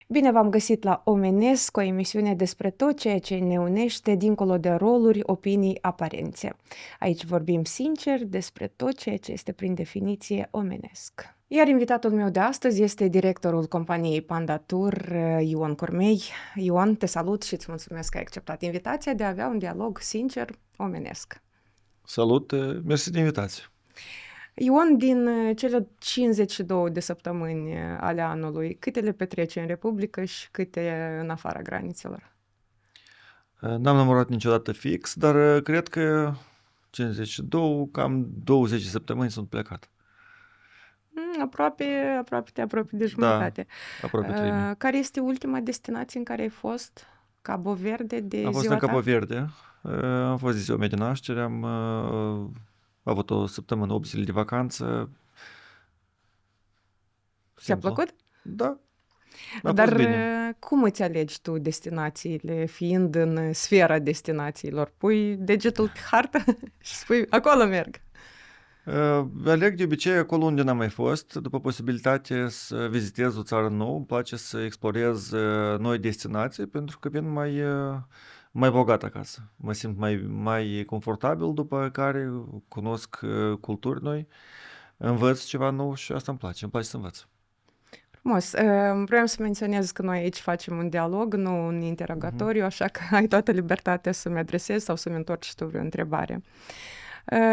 Bine v-am găsit la Omenesc, o emisiune despre tot ceea ce ne unește dincolo de roluri, opinii, aparențe. Aici vorbim sincer despre tot ceea ce este prin definiție omenesc. Iar invitatul meu de astăzi este directorul companiei Panda Tour, Ion Cormei. Ion, te salut și îți mulțumesc că ai acceptat invitația de a avea un dialog sincer omenesc. Salut, mersi de invitație. Ion, din cele 52 de săptămâni ale anului, câte le petrece în Republică și câte în afara granițelor? N-am numărat niciodată fix, dar cred că 52, cam 20 de săptămâni sunt plecat. Aproape te apropii de Da, jumătate. aproape 3000. Care este ultima destinație în care ai fost? Cabo Verde de Am fost ziua în Cabo ta? Verde, am fost de ziua mea de naștere, am avut o săptămână, 8 zile de vacanță. Ți-a Simplu. plăcut? Da, a Dar fost bine. cum îți alegi tu destinațiile, fiind în sfera destinațiilor? Pui degetul pe hartă și spui, acolo merg. Aleg de obicei acolo unde n-am mai fost, după posibilitate să vizitez o țară nouă, îmi place să explorez noi destinații, pentru că vin mai bogat acasă. Mă simt mai confortabil, după care cunosc culturi noi, învăț ceva nou și asta îmi place să învăț. Frumos. Vreau să menționez că noi aici facem un dialog, nu un interogatoriu, așa că ai toată libertatea să-mi adresezi sau să-mi întorci tu vreo întrebare.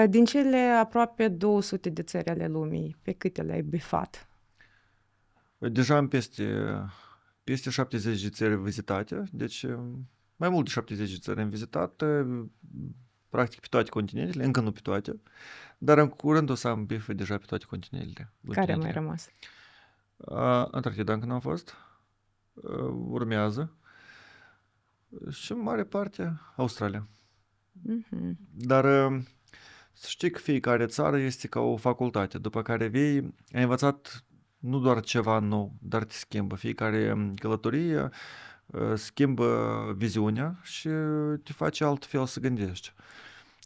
Din cele aproape 200 de țări ale lumii, pe câte le-ai bifat? Deja am peste 70 de țări vizitate, deci mai mult de 70 de țări am vizitat, practic pe toate continentele, încă nu pe toate, dar în curând o să am bifă deja pe toate continentele. Care a mai rămas? Antarctica încă n-am fost, urmează și în mare parte Australia. Mhm. Dar să știi că fiecare țară este ca o facultate, după care vei, ai învățat nu doar ceva nou, dar te schimbă. Fiecare călătorie schimbă viziunea și te face altfel să gândești.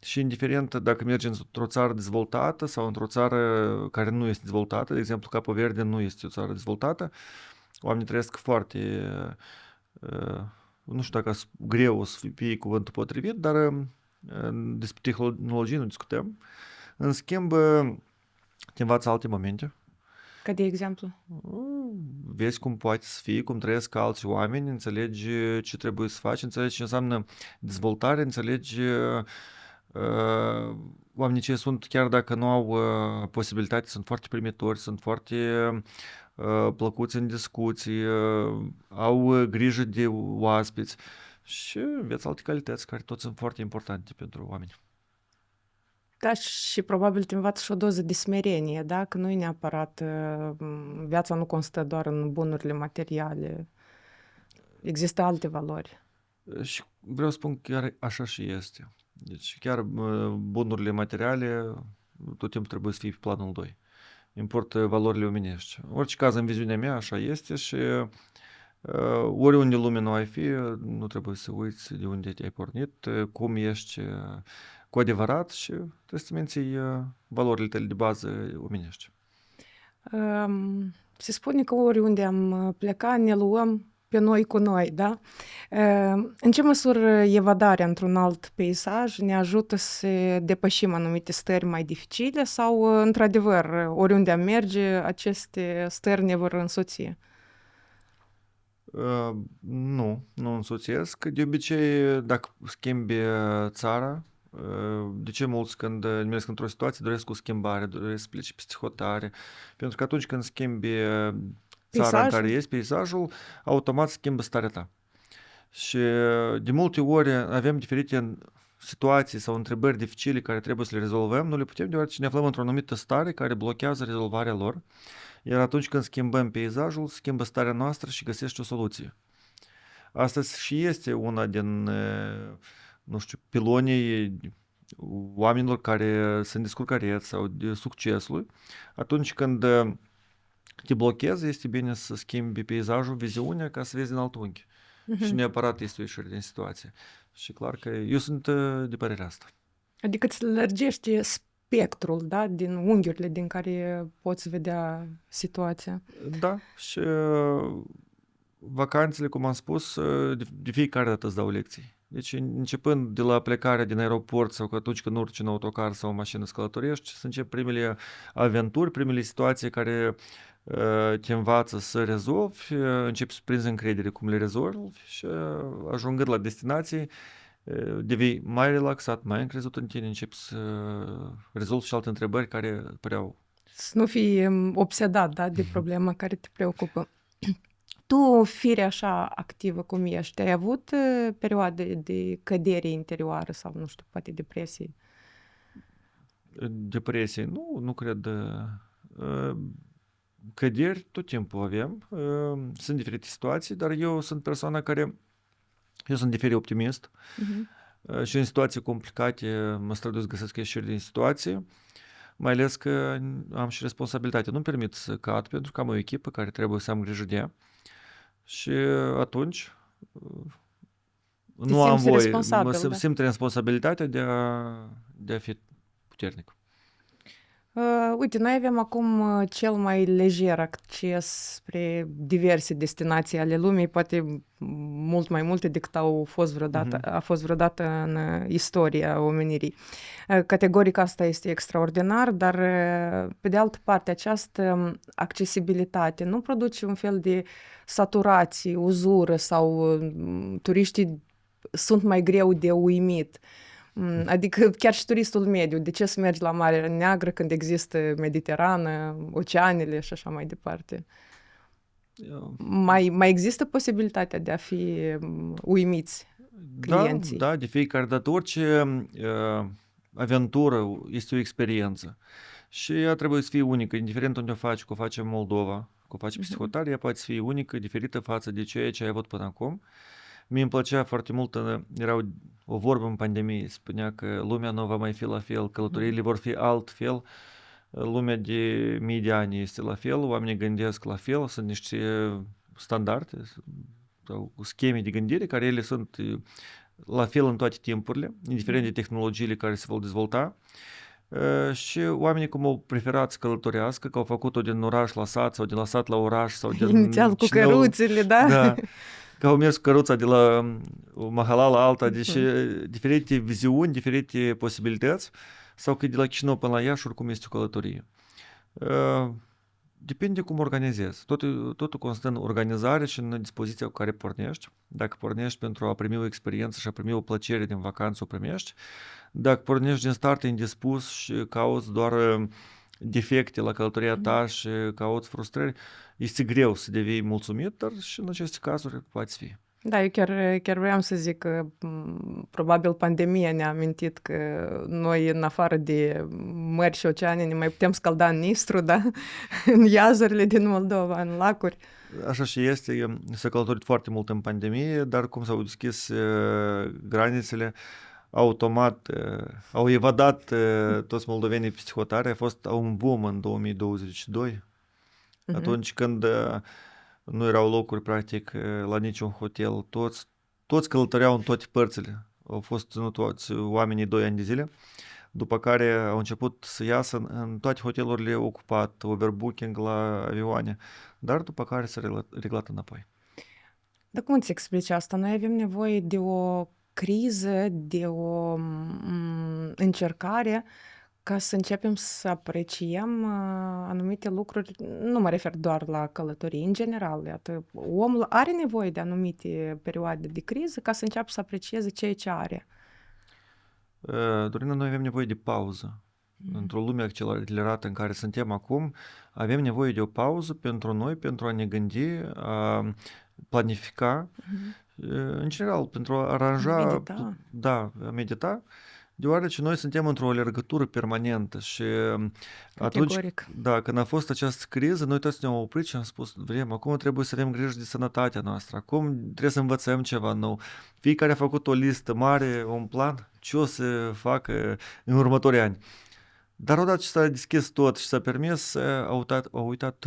Și indiferent dacă mergi într-o țară dezvoltată sau într-o țară care nu este dezvoltată, de exemplu Capo Verde nu este o țară dezvoltată, oamenii trăiesc foarte, nu știu dacă greu o să fie cuvântul potrivit, dar despre tehnologie nu discutăm. În schimb, te învață alte momente. Ca de exemplu? Vezi cum poate să fie, cum trăiesc alți oameni, înțelegi ce trebuie să faci, înțelegi ce înseamnă dezvoltare, înțelegi oamenii ce sunt, chiar dacă nu au posibilitate, sunt foarte primitori, sunt foarte plăcuți în discuții, au grijă de oaspeți și înveți alte calități care toți sunt foarte importante pentru oameni. Da, și probabil te învață și o doză de smerenie, da? Că nu e neapărat, viața nu constă doar în bunurile materiale. Există alte valori. Și vreau să spun că chiar așa și este. Deci chiar bunurile materiale tot timpul trebuie să fie pe planul 2. Importă valorile omenești. În orice caz, în viziunea mea, așa este și oriunde în lume nu ai fi, nu trebuie să uiți de unde te-ai pornit, cum ești cu adevărat și trebuie să menții valorile tale de bază omenești. Se spune că oriunde am plecat, ne luăm pe noi cu noi, da? În ce măsură evadarea într-un alt peisaj ne ajută să depășim anumite stări mai dificile sau, într-adevăr, oriunde am merge, aceste stări ne vor însoți? Nu însoțesc. De obicei, dacă schimbi țara, de ce mulți când merg într-o situație doresc o schimbare, doresc să plece peste hotare? Pentru că atunci când schimbi țara în care ești, peisajul, automat schimbă starea ta. Și de multe ori avem diferite situații sau întrebări dificile care trebuie să le rezolvăm, nu le putem deoarece ne aflăm într-o anumită stare care blochează rezolvarea lor. Iar atunci când schimbăm peisajul, schimbă starea noastră și găsești o soluție. Asta și este una din, nu știu, pilonii oamenilor care se descurcăreți sau de succesului. Atunci când te blochezi, este bine să schimbi peisajul, viziunea, ca să vezi din alt unghi. Și neapărat este o ieșire din situație. Și clar că eu sunt de părerea asta. Adică îți lărgești spectrul, da? Din unghiurile din care poți vedea situația. Da, și vacanțele, cum am spus, de fiecare dată îți dau lecții. Deci începând de la plecarea din aeroport sau că atunci când urci în autocar sau în mașină să călătorești, să încep primele aventuri, primele situații care te învață să rezolvi, începi să prinzi încredere cum le rezolvi și ajungând la destinație, devii mai relaxat, mai încrezut în tine, începi să rezolvi și alte întrebări care păreau. Să nu fii obsedat, da, de problema care te preocupă. Tu, fire așa activă cum ești, ai avut perioade de cădere interioară sau, nu știu, poate depresie? Depresie, nu cred. Căderi tot timpul avem. Sunt diferite situații, dar eu sunt persoana care... Eu sunt diferit optimist și în situații complicate mă străduiesc să găsesc ieșiri din situații, mai ales că am și responsabilitate. Nu-mi permit să cad pentru că am o echipă care trebuie să am grijă de ea și atunci nu am voie, simt responsabilitatea de a fi puternic. Uite, noi avem acum cel mai lejer acces spre diverse destinații ale lumii, poate mult mai multe decât a fost vreodată în istoria omenirii. Categoric asta este extraordinar, dar pe de altă parte această accesibilitate nu produce un fel de saturație, uzură sau turiștii sunt mai greu de uimit. Adică chiar și turistul mediu, de ce să mergi la Marea Neagră când există Mediterană, oceanele și așa mai departe? Mai există posibilitatea de a fi uimiți clienții? Da, de fiecare dată. Orice aventură este o experiență și ea trebuie să fie unică, indiferent unde o faci, că o faci în Moldova, că o faci peste hotare, ea poate să fie unică, diferită față de ceea ce ai avut până acum. Mie îmi plăcea foarte mult, era o vorbă în pandemie, spunea că lumea nu va mai fi la fel, călătoriile vor fi altfel, lumea de mii de ani este la fel, oamenii gândesc la fel, sunt niște standarde sau scheme de gândire care ele sunt la fel în toate timpurile, indiferent de tehnologiile care se vor dezvolta. Și oamenii cum au preferat să călătorească, că au făcut-o din oraș la sat sau din la sat la oraș sau din... Inițial cu căruțele, da? Da. Că au mers cu căruța de la Mahala la alta, deci diferite viziuni, diferite posibilități, sau că de la Chișinău până la Iași oricum este o călătorie. Depinde cum organizezi. Totul constă în organizare și în dispoziția cu care pornești. Dacă pornești pentru a primi o experiență și a primi o plăcere din vacanță, o primești. Dacă pornești din start indispus și cauți doar defecte la călătoria ta și cauți frustrări, este greu să devii mulțumit, dar și în aceste cazuri poți fi. Da, eu chiar vreau să zic că probabil pandemia ne-a amintit că noi, în afară de mări și oceane, ne mai putem scalda în Nistru, da? În iazurile din Moldova, în lacuri. Așa și este, s-a călătorit foarte mult în pandemie, dar cum s-au deschis granițele, automat au evadat toți moldovenii peste hotare, a fost un boom în 2022, atunci când nu erau locuri practic la niciun hotel, toți călătoreau în toate părțile, au fost ținut toți oamenii 2 ani de zile, după care au început să iasă în toate hotelurile ocupat, overbooking la avioane, dar după care s-a reglat înapoi. Dar cum îți explici asta? Noi avem nevoie de o criză, de o încercare ca să începem să apreciem anumite lucruri, nu mă refer doar la călătorii, în general. Iată, omul are nevoie de anumite perioade de criză ca să înceapă să aprecieze ceea ce are. Dorina, noi avem nevoie de pauză. Într-o lume accelerată în care suntem acum, avem nevoie de o pauză pentru noi, pentru a ne gândi, a planifica, în general, pentru a aranja, a medita, deoarece noi suntem într-o alergătură permanentă și atunci, când a fost această criză, noi toți ne-am oprit și am spus, acum trebuie să avem grijă de sănătatea noastră, acum trebuie să învățăm ceva nou. Fiecare a făcut o listă mare, un plan, ce o să facă în următorii ani. Dar odată ce s-a deschis tot și s-a permis, au uitat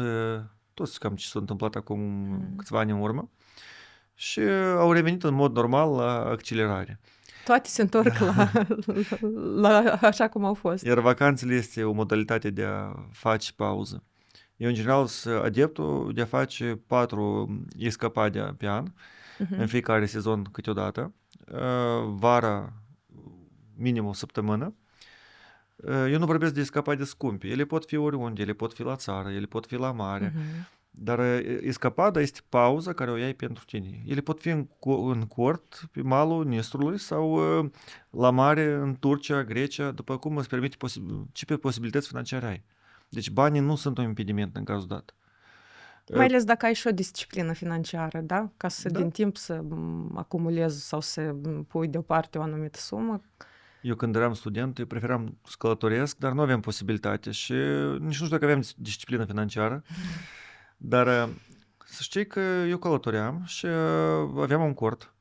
toți cam ce s-a întâmplat acum câțiva ani în urmă și au revenit în mod normal la accelerare. Toate se întorc la așa cum au fost. Iar vacanțele este o modalitate de a face pauză. Eu, în general, sunt adeptul de a face 4 escapade pe an, în fiecare sezon câteodată, vara minim o săptămână. Eu nu vorbesc de escapade scumpe. Ele pot fi oriunde, ele pot fi la țară, ele pot fi la mare. Dar escapada este pauza care o iai pentru tine. Ele pot fi în cort, pe malul Nistrului sau la mare, în Turcia, Grecia, după cum îți permite ce posibilități financiare ai. Deci banii nu sunt un impediment în cazul dat. Mai ales dacă ai și o disciplină financiară, da? Ca să Da. din timp să acumulezi sau să pui deoparte o anumită sumă. Eu când eram student, eu preferam să călătoresc, dar nu aveam posibilitate și nici nu știu dacă aveam disciplină financiară. Dar să știi că eu călătoream și aveam un cort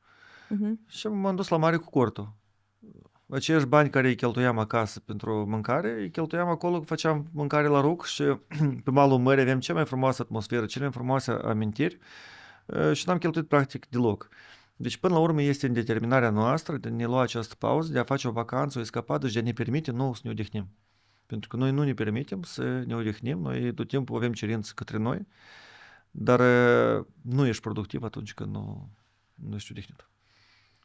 și m-am dus la mare cu cortul. Aceiași bani care îi cheltuiam acasă pentru mâncare, îi cheltuiam acolo, făceam mâncare la ruc și pe malul mării aveam cea mai frumoasă atmosferă, cele mai frumoase amintiri și n-am cheltuit practic deloc. Deci până la urmă este în determinarea noastră de a ne lua această pauză, de a face o vacanță, o escapadă și de a ne permite nouă să ne odihnim. Pentru că noi nu ne permitem să ne odihnim, noi tot timpul avem cerințe către noi, dar nu ești productiv atunci când nu ești odihnit.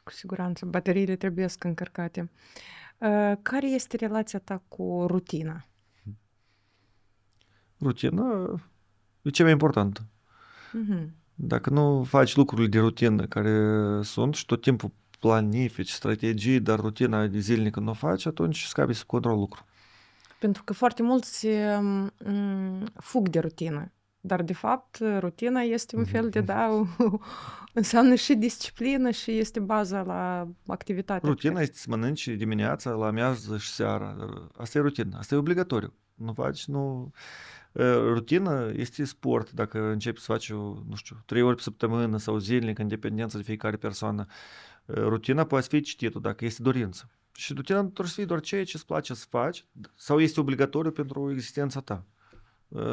Cu siguranță, bateriile trebuie să încărcate. Care este relația ta cu rutina? Rutina e cea mai importantă. Dacă nu faci lucrurile de rutină care sunt și tot timpul planifici strategii, dar rutina de zilnică nu o faci, atunci scapi să control lucru. Pentru că foarte mulți fug de rutină. Dar, de fapt, rutina este un fel de, înseamnă și disciplină și este baza la activitatea. Rutina este să mănânci dimineața, la amiază și seara. Asta e rutină, asta e obligatoriu. Nu faci, nu... Rutina este sport, dacă începi să faci, 3 ori pe săptămână sau zilnic, în dependență de fiecare persoană. Rutina poate fi cititul, dacă este dorință. Și rutina nu trebuie să fie doar ceea ce îți place să faci sau este obligatoriu pentru existența ta.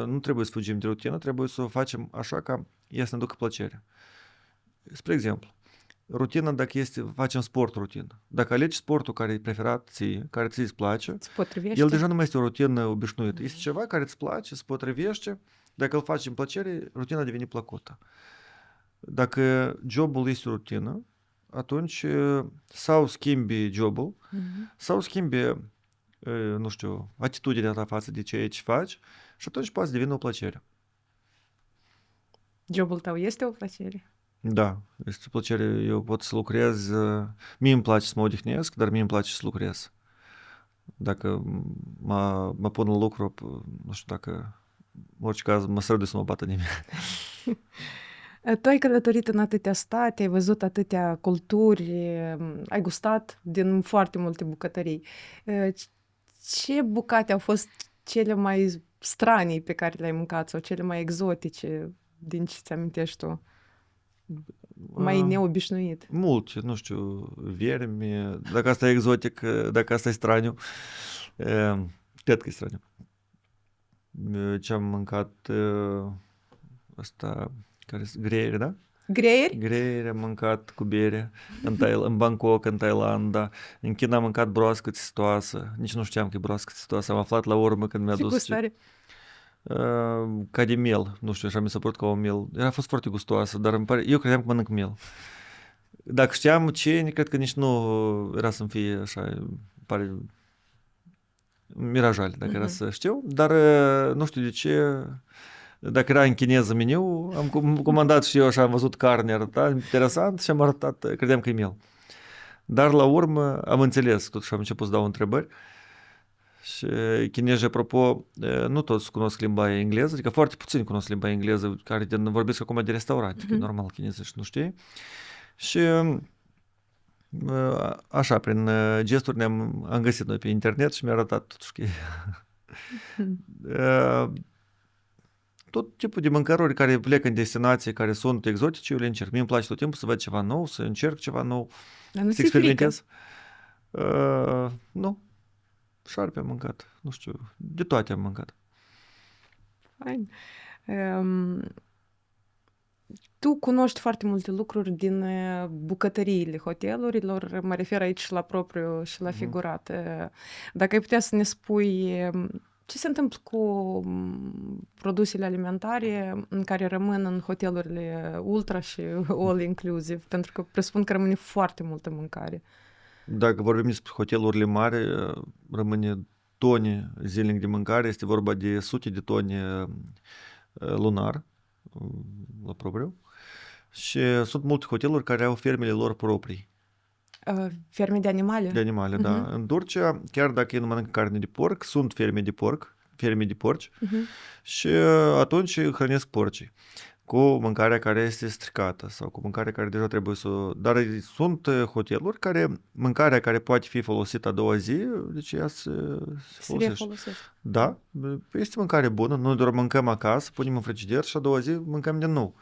Nu trebuie să fugim de rutină, trebuie să o facem așa ca ea să ne ducă plăcere. Spre exemplu, rutina dacă facem sport rutină. Dacă alegi sportul care e preferat ție, care ți îți place, el deja nu mai este o rutină obișnuită. Este ceva care îți place, se potrivește. Dacă îl faci în plăcere, rutina devine plăcută. Dacă jobul este rutină, atunci sau schimbi jobul, sau schimbi, atitudinea ta față de ceea ce faci și atunci poate deveni o plăcere. Jobul tău este o plăcere? Da, este o plăcere. Eu pot să lucrez. Mie îmi place să mă odihnesc, dar mie îmi place să lucrez. Dacă mă pun la lucru, nu știu dacă, în orice caz, mă strădui să mă bată nimeni. Tu ai călătorit în atâtea state, ai văzut atâtea culturi, ai gustat din foarte multe bucătării. Ce bucate au fost cele mai stranii pe care le-ai mâncat sau cele mai exotice din ce ți amintești tu? Mai neobișnuit. Multe, nu știu, viermi, dacă asta e exotic, dacă asta e straniu, cred că e straniu. Ce am mâncat, asta, care sunt greieri, da? Greieri? Greieri am mâncat cu bere în Bangkok, în Thailanda. În China am mâncat broască țistoasă. Nici nu știam că e broască țistoasă. Am aflat la urmă când mi-a dus. Ce gustare? Ca de miel. Nu știu, așa mi s-a părut ca o miel. A fost foarte gustoasă, dar eu credeam că mănânc miel. Dacă știam ce, cred că nici nu era să-mi fie așa, pare mirajal, dacă era să știu. Dar nu știu de ce... Dacă era în chineză meniu, am comandat și eu așa, am văzut carne, arăta interesant și am arătat, credeam că e miel. Dar la urmă am înțeles, totuși am început să dau întrebări. Și chinezii, apropo, nu toți cunosc limba engleză, adică foarte puțini cunosc limba engleză, care vorbesc acum de restaurante, că e normal chinezii și nu știi. Și așa, prin gesturi am găsit noi pe internet și mi-a arătat totuși că tot tipul de mâncăruri care plec în destinații care sunt exotice, eu le încerc. Mie îmi place tot timpul să văd ceva nou, să încerc ceva nou, să experimentez. Nu. Șarpe am mâncat. Nu știu. De toate am mâncat. Fain. Tu cunoști foarte multe lucruri din bucătăriile hotelurilor, mă refer aici și la propriu și la figurat. Dacă ai putea să ne spui Ce se întâmplă cu produsele alimentare care rămân în hotelurile ultra și all inclusive? Pentru că presupun că rămâne foarte multă mâncare. Dacă vorbim despre hotelurile mari, rămâne tone zilnic de mâncare, este vorba de sute de tone lunar, la propriu. Și sunt multe hoteluri care au fermele lor proprii. Ferme de animale? De animale, da. În Turcia, chiar dacă ei nu mănâncă carne de porc, sunt ferme de porci și atunci hrănesc porcii cu mâncarea care este stricată sau cu mâncarea care deja trebuie să... Dar sunt hoteluri care, mâncarea care poate fi folosită a doua zi, deci ea se folosește. Da, este mâncare bună, noi doar mâncăm acasă, punem în frigider și a doua zi mâncăm din nou.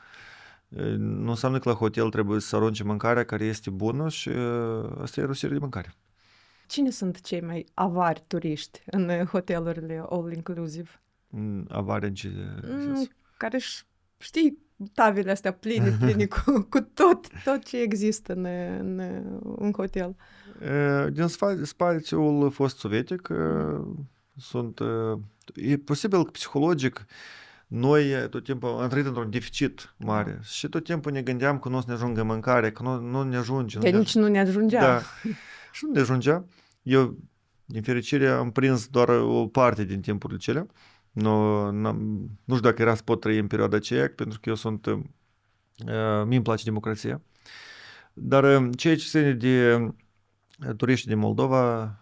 Nu înseamnă că la hotel trebuie să arunce mâncarea care este bună și asta e rușire de mâncare. Cine sunt cei mai avari turiști în hotelurile all-inclusive? Avari în ce sens? Care știi tavele astea pline cu tot ce există în hotel. Din spațiul fost sovietic sunt... E posibil că psihologic noi tot timpul am trăit într-un deficit mare și tot timpul ne gândeam că nu o să ne ajungă mâncare, că nu ne ajunge. Că nici nu ne ajungea. Da, și nu ne ajungea. Eu, din fericire, am prins doar o parte din timpurile cele. Nu știu dacă era să pot trăi în perioada aceea, pentru că eu sunt... mie îmi place democrația. Dar ceea ce ține de turiștii din Moldova,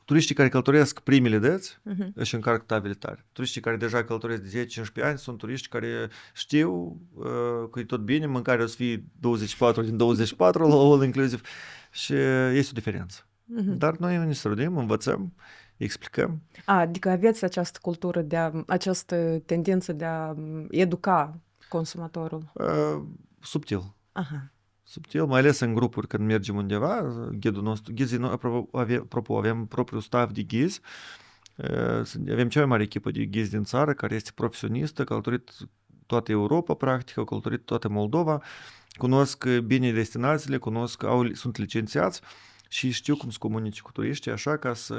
turiștii care călătoresc primele dăți își încarcă tavele tare. Turiștii care deja călătoresc de 10-15 ani sunt turiști care știu că e tot bine, mâncarea o să fie 24 din 24 la all inclusive și este o diferență. Dar noi ne străduim, învățăm, explicăm. Adică aveți această cultură, această tendință de a educa consumatorul? Subtil. Aha. Subtil, mai ales în grupuri când mergem undeva, ghizii, apropo, avem propriul staff de ghizi, avem cea mai mare echipă de ghizi din țară, care este profesionistă, călătorit toată Europa, practic, au călătorit toată Moldova, cunosc bine destinațiile, sunt licențiați și știu cum să comunice cu turiștii, așa ca să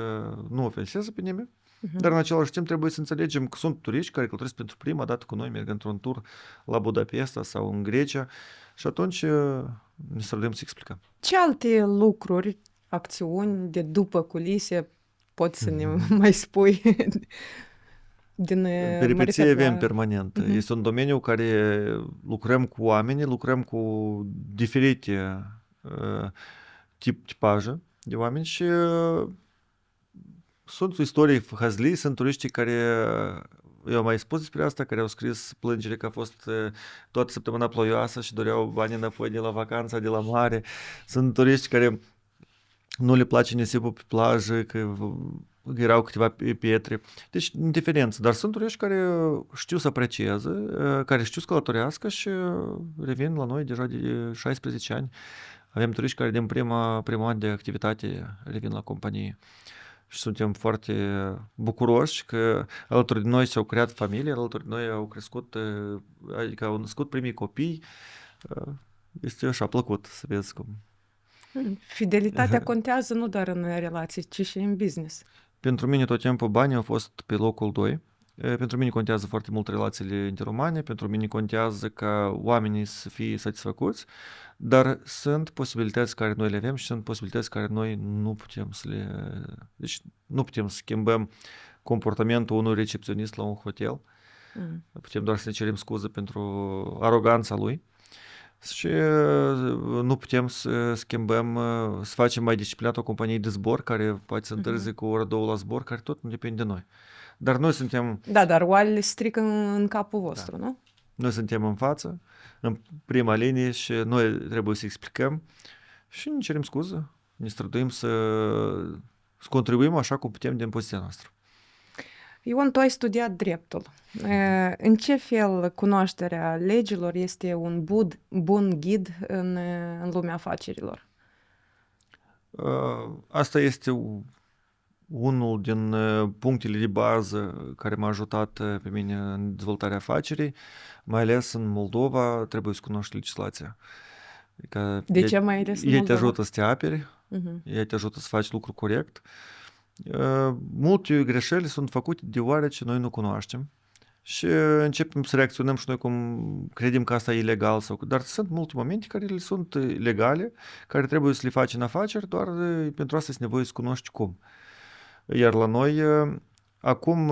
nu ofenseze pe nimeni. Dar în același timp trebuie să înțelegem că sunt turiști care călătoresc pentru prima dată cu noi, merg într-un tur la Budapesta sau în Grecia și atunci ne străduim să explicăm. Ce alte lucruri, acțiuni de după culise poți să ne mai spui? Peripeții avem permanent. Este un domeniu care lucrăm cu oameni, lucrăm cu diferite tipaje de oameni și sunt istorii hazlii, sunt turiștii care, eu am mai spus despre asta, care au scris plângere că a fost toată săptămâna ploioasă și doreau bani înapoi de la vacanța, de la mare. Sunt turiști care nu le place nisipul pe plajă, că erau câteva pietre. Deci, indiferență. Dar sunt turiști care știu să aprecieze, care știu să călătorească și revin la noi deja de 16 ani. Avem turiști care din primul an de activitate revin la companie. Și suntem foarte bucuroși că alături de noi și-au creat familie, alături de noi au crescut, adică au născut primii copii. Este așa plăcut să vezi cum. Fidelitatea contează nu doar în relații, ci și în business. Pentru mine tot timpul banii au fost pe locul 2. Pentru mine contează foarte mult relațiile interumane, pentru mine contează ca oamenii să fie satisfăcuți, dar sunt posibilități care noi le avem și sunt posibilități care noi nu putem să le... Deci nu putem să schimbăm comportamentul unui recepționist la un hotel. Putem doar să ne cerem scuze pentru aroganța lui și nu putem să schimbăm, să facem mai disciplinat o companie de zbor care poate să întârzie cu o oră, două la zbor, care tot nu depinde de noi. Dar noi suntem... Da, dar oalele strică în capul vostru, nu? Noi suntem în față, în prima linie și noi trebuie să explicăm și ne cerem scuză, ne străduim să contribuim așa cum putem din poziția noastră. Ion, tu ai studiat dreptul. În ce fel cunoașterea legilor este un bun ghid în lumea afacerilor? Asta este unul din punctele de bază care m-a ajutat pe mine în dezvoltarea afacerii, mai ales în Moldova, trebuie să cunoști legislația. De ce mai ales în Ei Moldova? te ajută să te aperi, ei te ajută să faci lucru corect Multe greșeli sunt făcute deoarece noi nu cunoaștem și începem să reacționăm și noi cum credem că asta e ilegal sau dar sunt multe momente care le sunt legale, care trebuie să le faci în afaceri, doar pentru asta este nevoie să cunoști cum. Iar la noi acum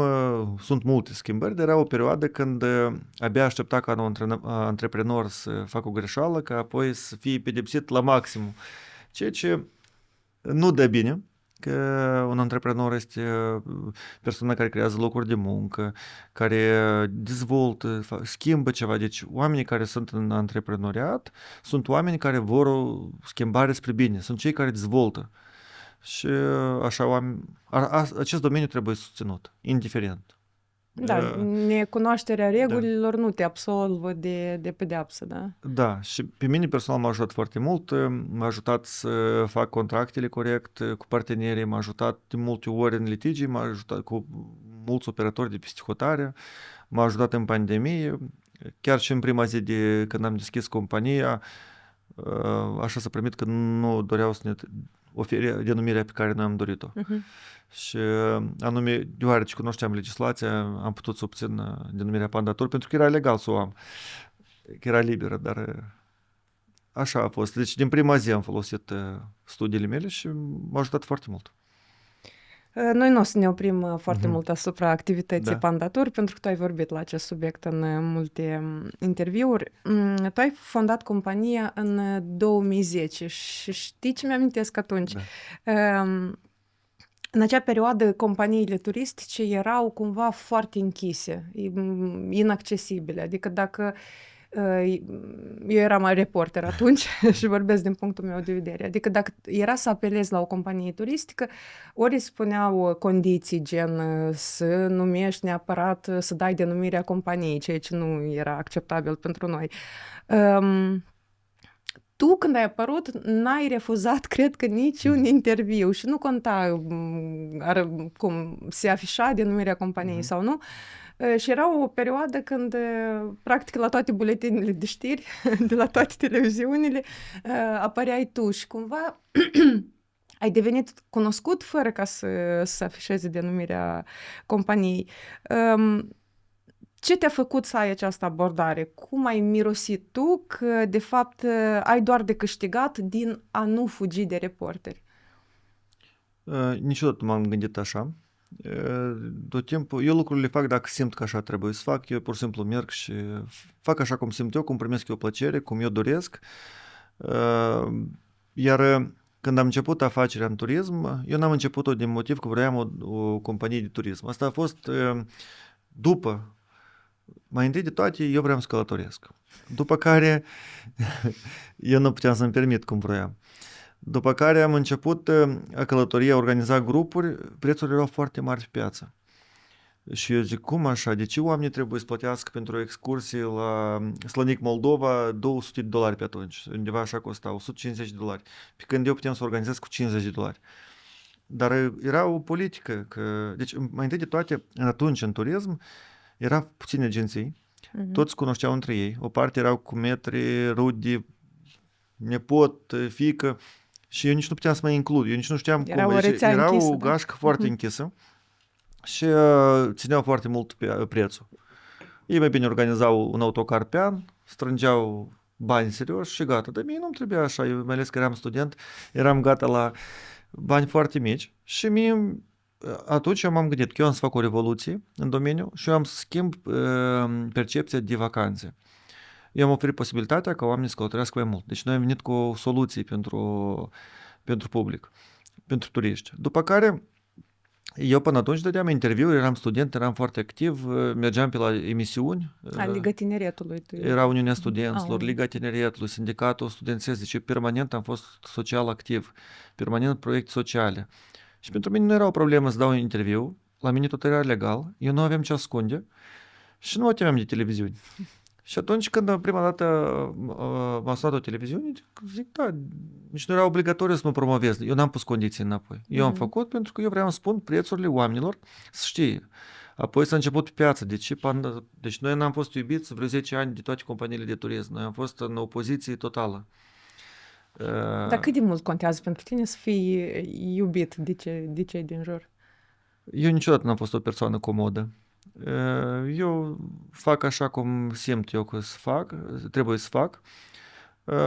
sunt multe schimbări, dar era o perioadă când abia aștepta ca un antreprenor să facă o greșeală, ca apoi să fie pedepsit la maximum. Ceea ce nu dă bine, că un antreprenor este persoana care creează locuri de muncă, care dezvoltă, schimbă ceva. Deci oamenii care sunt în antreprenoriat sunt oameni care vor o schimbare spre bine, sunt cei care dezvoltă. Și așa acest domeniu trebuie susținut, indiferent. Da, necunoașterea regulilor nu te absolvă de pedeapsă, da? Da, și pe mine personal m-a ajutat foarte mult, m-a ajutat să fac contractele corect cu partenerii, m-a ajutat de multe ori în litigi, m-a ajutat cu mulți operatori de peste hotare, m-a ajutat în pandemie, chiar și în prima zi de când am deschis compania, așa s-a primit că nu doreau să ne ofere denumirea pe care noi am dorit-o. Și anume, deoarece cunoșteam legislația, am putut să obțin denumirea Pandatur, pentru că era legal să o am, că era liberă, dar așa a fost. Deci din prima zi am folosit studiile mele și m-a ajutat foarte mult. Noi nu o să ne oprim foarte mult asupra activității Da. Pandatur, pentru că tu ai vorbit la acest subiect în multe interviuri. Tu ai fondat compania în 2010 și știi ce mi-amintesc atunci? Da. În acea perioadă, companiile turistice erau cumva foarte închise, inaccesibile. Adică dacă eu eram reporter atunci și vorbesc din punctul meu de vedere. Adică dacă era să apelezi la o companie turistică, ori îți spuneau condiții gen să numești neapărat, să dai denumirea companiei, ceea ce nu era acceptabil pentru noi. Tu, când ai apărut, n-ai refuzat, cred că, niciun interviu și nu conta cum se afișa denumirea companiei sau nu. Și era o perioadă când, practic, la toate buletinele de știri, de la toate televiziunile, apăreai tu și cumva ai devenit cunoscut fără ca să afișeze denumirea companiei. Ce te-a făcut să ai această abordare? Cum ai mirosit tu că, de fapt, ai doar de câștigat din a nu fugi de reporteri? Niciodată nu m-am gândit așa. Tot timpul, eu lucrurile fac dacă simt că așa trebuie să fac, eu pur și simplu merg și fac așa cum simt eu, cum primesc eu plăcere, cum eu doresc. Iar când am început afacerea în turism, eu n-am început-o din motiv că vroiam o companie de turism. Asta a fost după. Mai întâi de toate, eu vreau să călătoresc. După care, eu nu puteam să-mi permit cum vroiam. După care am început a călătorie, a organiza grupuri, prețurile erau foarte mari pe piață. Și eu zic, cum așa? De ce oamenii trebuie să plătească pentru o excursie la Slănic, Moldova, $200 pe atunci? Undeva așa costa, $150. Pe când eu puteam să organizez cu $50. Dar era o politică, că... Deci, mai întâi de toate, atunci, în turism, era puține agenții, toți cunoșteau între ei, o parte erau cu metri, rudi, nepot, fiică, și eu nici nu puteam să mă includ, eu nici nu știam Era cum. o Deci, rețea era închisă, o da? gașcă foarte închisă și țineau foarte mult prețul. Ei mai bine organizau un autocar pe an, strângeau bani serios și gata. Dar mie nu-mi trebuia așa, eu, mai ales că eram student, eram gata la bani foarte mici și mie atunci eu m-am gândit că eu am să fac o revoluție în domeniu și eu am să schimb percepția de vacanțe. Eu am oferit posibilitatea ca oamenii să călătorească mai mult. Deci noi am venit cu soluții pentru public, pentru turiști. După care eu până atunci dădeam interviuri, eram student, eram foarte activ, mergeam pe la emisiuni. Liga Tineretului. Era Uniunea Studenților, Liga Tineretului, Sindicatul Studențesc, deci eu permanent am fost social activ, permanent proiecte sociale. Și pentru mine nu era o problemă să dau un interviu, la mine tot era legal, eu nu aveam ce ascunde și nu mă temeam de televiziuni. Și atunci când prima dată m-a sunat o televiziune, zic, da, nici nu era obligatoriu să mă promovez. Eu n-am pus condiții înapoi. Eu am făcut pentru că eu vreau să spun prețurile oamenilor, să știe. Apoi s-a început pe piață. Deci noi n-am fost iubiți vreo 10 ani de toate companiile de turism. Noi am fost în opoziție totală. Dar cât de mult contează pentru tine să fii iubit de cei din jur? Eu niciodată n-am fost o persoană comodă. Eu fac așa cum simt eu că să fac, trebuie să fac.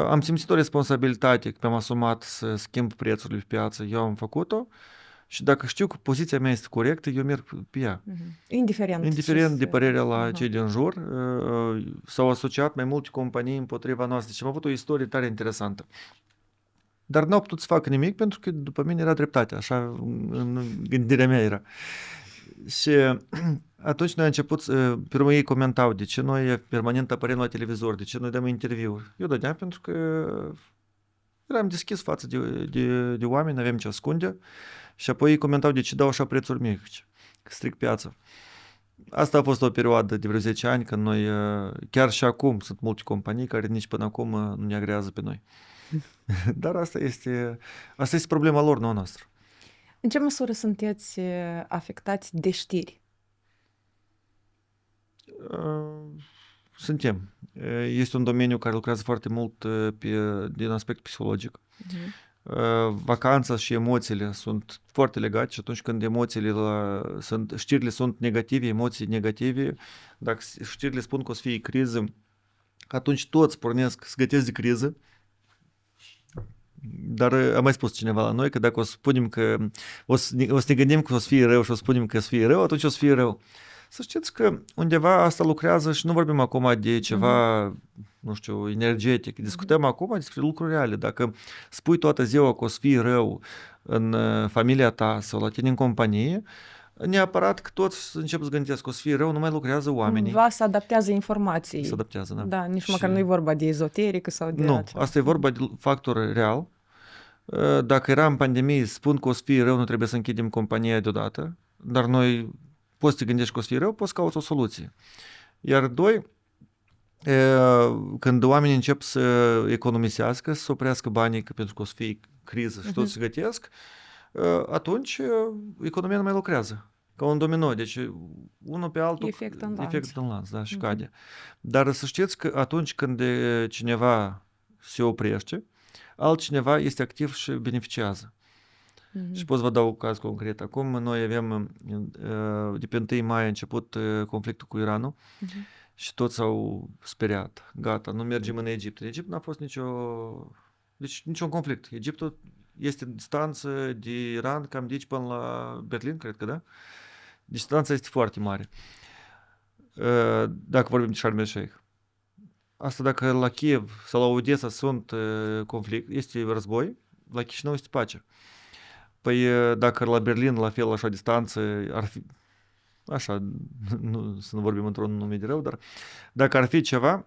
Am simțit o responsabilitate că mi-am asumat să schimb prețurile pe piață, eu am făcut-o și dacă știu că poziția mea este corectă, eu merg pe ea. Indiferent de părerea la cei din jur, s-au asociat mai multe companii împotriva noastră. Deci am avut o istorie tare interesantă. Dar n-au putut să facă nimic pentru că după mine era dreptate, așa în gândirea mea era. Și atunci noi am început, pe urmă ei comentau de ce noi permanent apărem la televizor, de ce noi dăm interviuri. Eu dădeam pentru că eram deschis față de oameni, aveam ce ascunde și apoi ei comentau de ce dau așa prețuri mici, că stric piața. Asta a fost o perioadă de vreo 10 ani când noi, chiar și acum, sunt multe companii care nici până acum nu ne agrează pe noi. Dar asta este problema lor, nu a noastră. În ce măsură sunteți afectați de știri? Suntem. Este un domeniu care lucrează foarte mult din aspect psihologic. Vacanța și emoțiile sunt foarte legate și atunci când știrile sunt negative, emoții negative, dacă știrile spun că o să fie criză, atunci toți pornesc să gătesc de criză. Dar a mai spus cineva la noi că dacă o să spunem că o să ne gândim că o să fie rău și o să spunem că o să fie rău, atunci o să fie rău. Să știți că undeva asta lucrează și nu vorbim acum de ceva, nu știu, energetic. Discutăm acum despre lucruri reale. Dacă spui toată ziua că o să fie rău în familia ta sau la tine în companie, neapărat că toți încep să gândesc că o să fie rău, nu mai lucrează oamenii. Cumva se adaptează informației. Se adaptează, da. Da, nici măcar nu e vorba de ezoterică sau de Nu, altceva. asta e vorba de factor real. Dacă era în pandemie, spun că o să fie rău, nu trebuie să închidem compania deodată, dar noi poți să te gândești că o să fie rău, poți să cauți o soluție. Iar doi, când oamenii încep să economisească, să oprească banii pentru că o să fie criză și toți se gătesc, atunci economia nu mai lucrează. Ca un domino, deci unul pe altul, Efect în lanț, da, și cade. Dar să știți că atunci când cineva se oprește, altcineva este activ și beneficiază. Și pot să vă dau un caz concret. Acum noi avem, de pe 1 mai a început conflictul cu Iranul și toți s-au speriat. Gata, nu mergem în Egipt. În Egipt n-a fost niciun conflict. Egiptul este în distanță de Iran cam de aici până la Berlin, cred că, da? Distanța este foarte mare. Dacă vorbim de Sharm el-Sheikh. Asta dacă la Kiev sau la Odessa sunt conflict, este război, la Chișinău este pace. Păi dacă la Berlin, la fel, așa distanță, ar fi, așa, să nu vorbim într-un nume de rău, dar dacă ar fi ceva,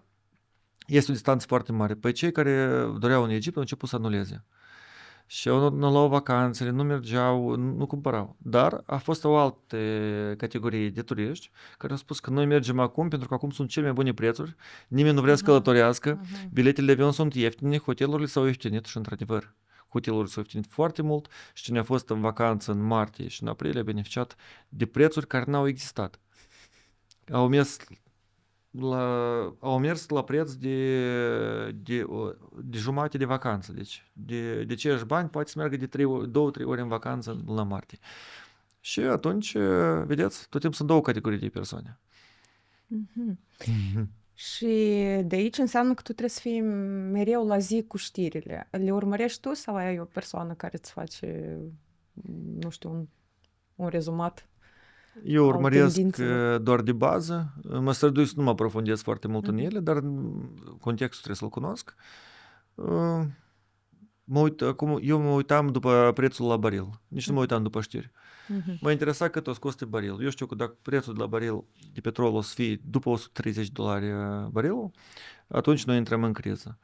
este o distanță foarte mare. Păi cei care doreau în Egipt au început să anuleze. Și nu luau vacanțele, nu mergeau, nu cumpărau. Dar a fost o altă categorie de turiști care au spus că noi mergem acum pentru că acum sunt cele mai bune prețuri, nimeni nu vrea să călătorească, biletele de avion sunt ieftine, hotelurile s-au ieftinit și într-adevăr. Hotelurile s-au ieftinit foarte mult și cine a fost în vacanță în martie și în aprilie a beneficiat de prețuri care n-au existat. Au mers la preț de jumate de vacanță. Deci, de ceiași bani poate să meargă de 2-3 ori în vacanță la martie. Și atunci, vedeți, tot timpul sunt două categorii de persoane. Și de aici înseamnă că tu trebuie să fii mereu la zi cu știrile. Le urmărești tu sau ai o persoană care îți face, nu știu, un rezumat? Eu urmăresc doar de bază, mă străduiesc să nu mă aprofundez foarte mult în ele, dar contextul trebuie să-l cunosc. Eu mă uitam după prețul la baril, nici nu mă uitam după știri. Mă interesa cât o să coste baril. Eu știu că dacă prețul de la baril de petrol o să fie după $130 barilul, atunci noi intrăm în criză.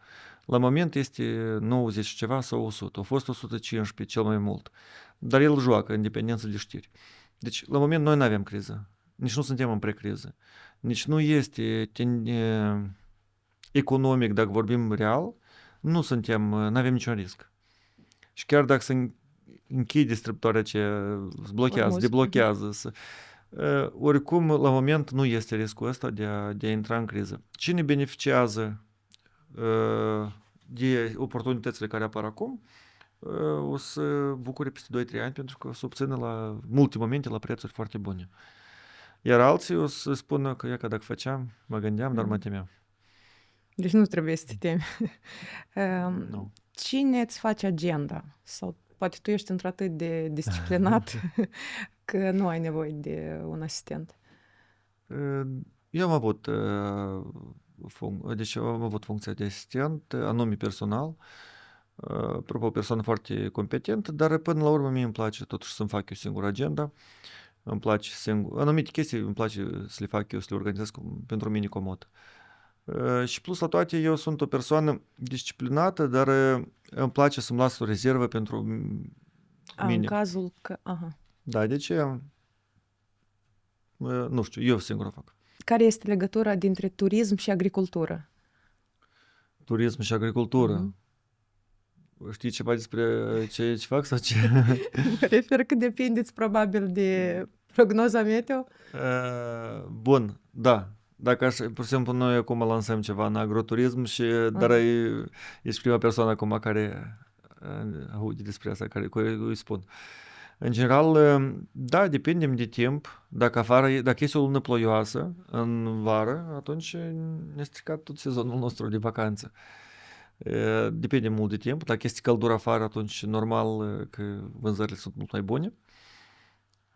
La moment este 90 și ceva sau 100. A fost 115 cel mai mult. Dar el joacă în dependență de știri. Deci, la moment, noi nu avem criză. Nici nu suntem în precriză. Nici nu este economic, dacă vorbim real, nu avem niciun risc. Și chiar dacă se închide distribuitoarea ce blochează, deblochează, oricum, la moment, nu este riscul ăsta de a intra în criză. Cine beneficiază de oportunitățile care apar acum? o să bucure peste 2-3 ani pentru că o să obțină la multe momente la prețuri foarte bune. Iar alții o să spună că, ia că dacă făceam, mă gândeam, dar mă temeam. Deci nu trebuie să te temi. Nu. Cine îți face agenda? Sau poate tu ești într-atât de disciplinat că nu ai nevoie de un asistent. Eu am avut, deci am avut funcția de asistent, anume personal, apropo, o persoană foarte competentă, dar până la urmă mie îmi place totuși să-mi fac eu singur agenda. Îmi place singur, anumite chestii îmi place să le fac eu, să le organizez pentru mine comod. Și plus la toate, eu sunt o persoană disciplinată, dar îmi place să-mi las o rezervă pentru În mine. cazul că... Aha. Da, de ce? Nu știu, eu singur o fac. Care este legătura dintre turism și agricultură? Turism și agricultură. Mhm. Știi ceva despre ce fac sau ce? Mă refer că depindeți probabil de prognoza meteo. Bun, da. Dacă aș, pur și simplu, noi acum lansăm ceva în agroturism și dar ești prima persoană acum care aude despre asta, care îi spun. În general, da, depindem de timp. Dacă afară, dacă este o lună ploioasă în vară, atunci ne stricat tot sezonul nostru de vacanță. Depinde mult de timp. Dacă este căldură afară, atunci normal că vânzările sunt mult mai bune.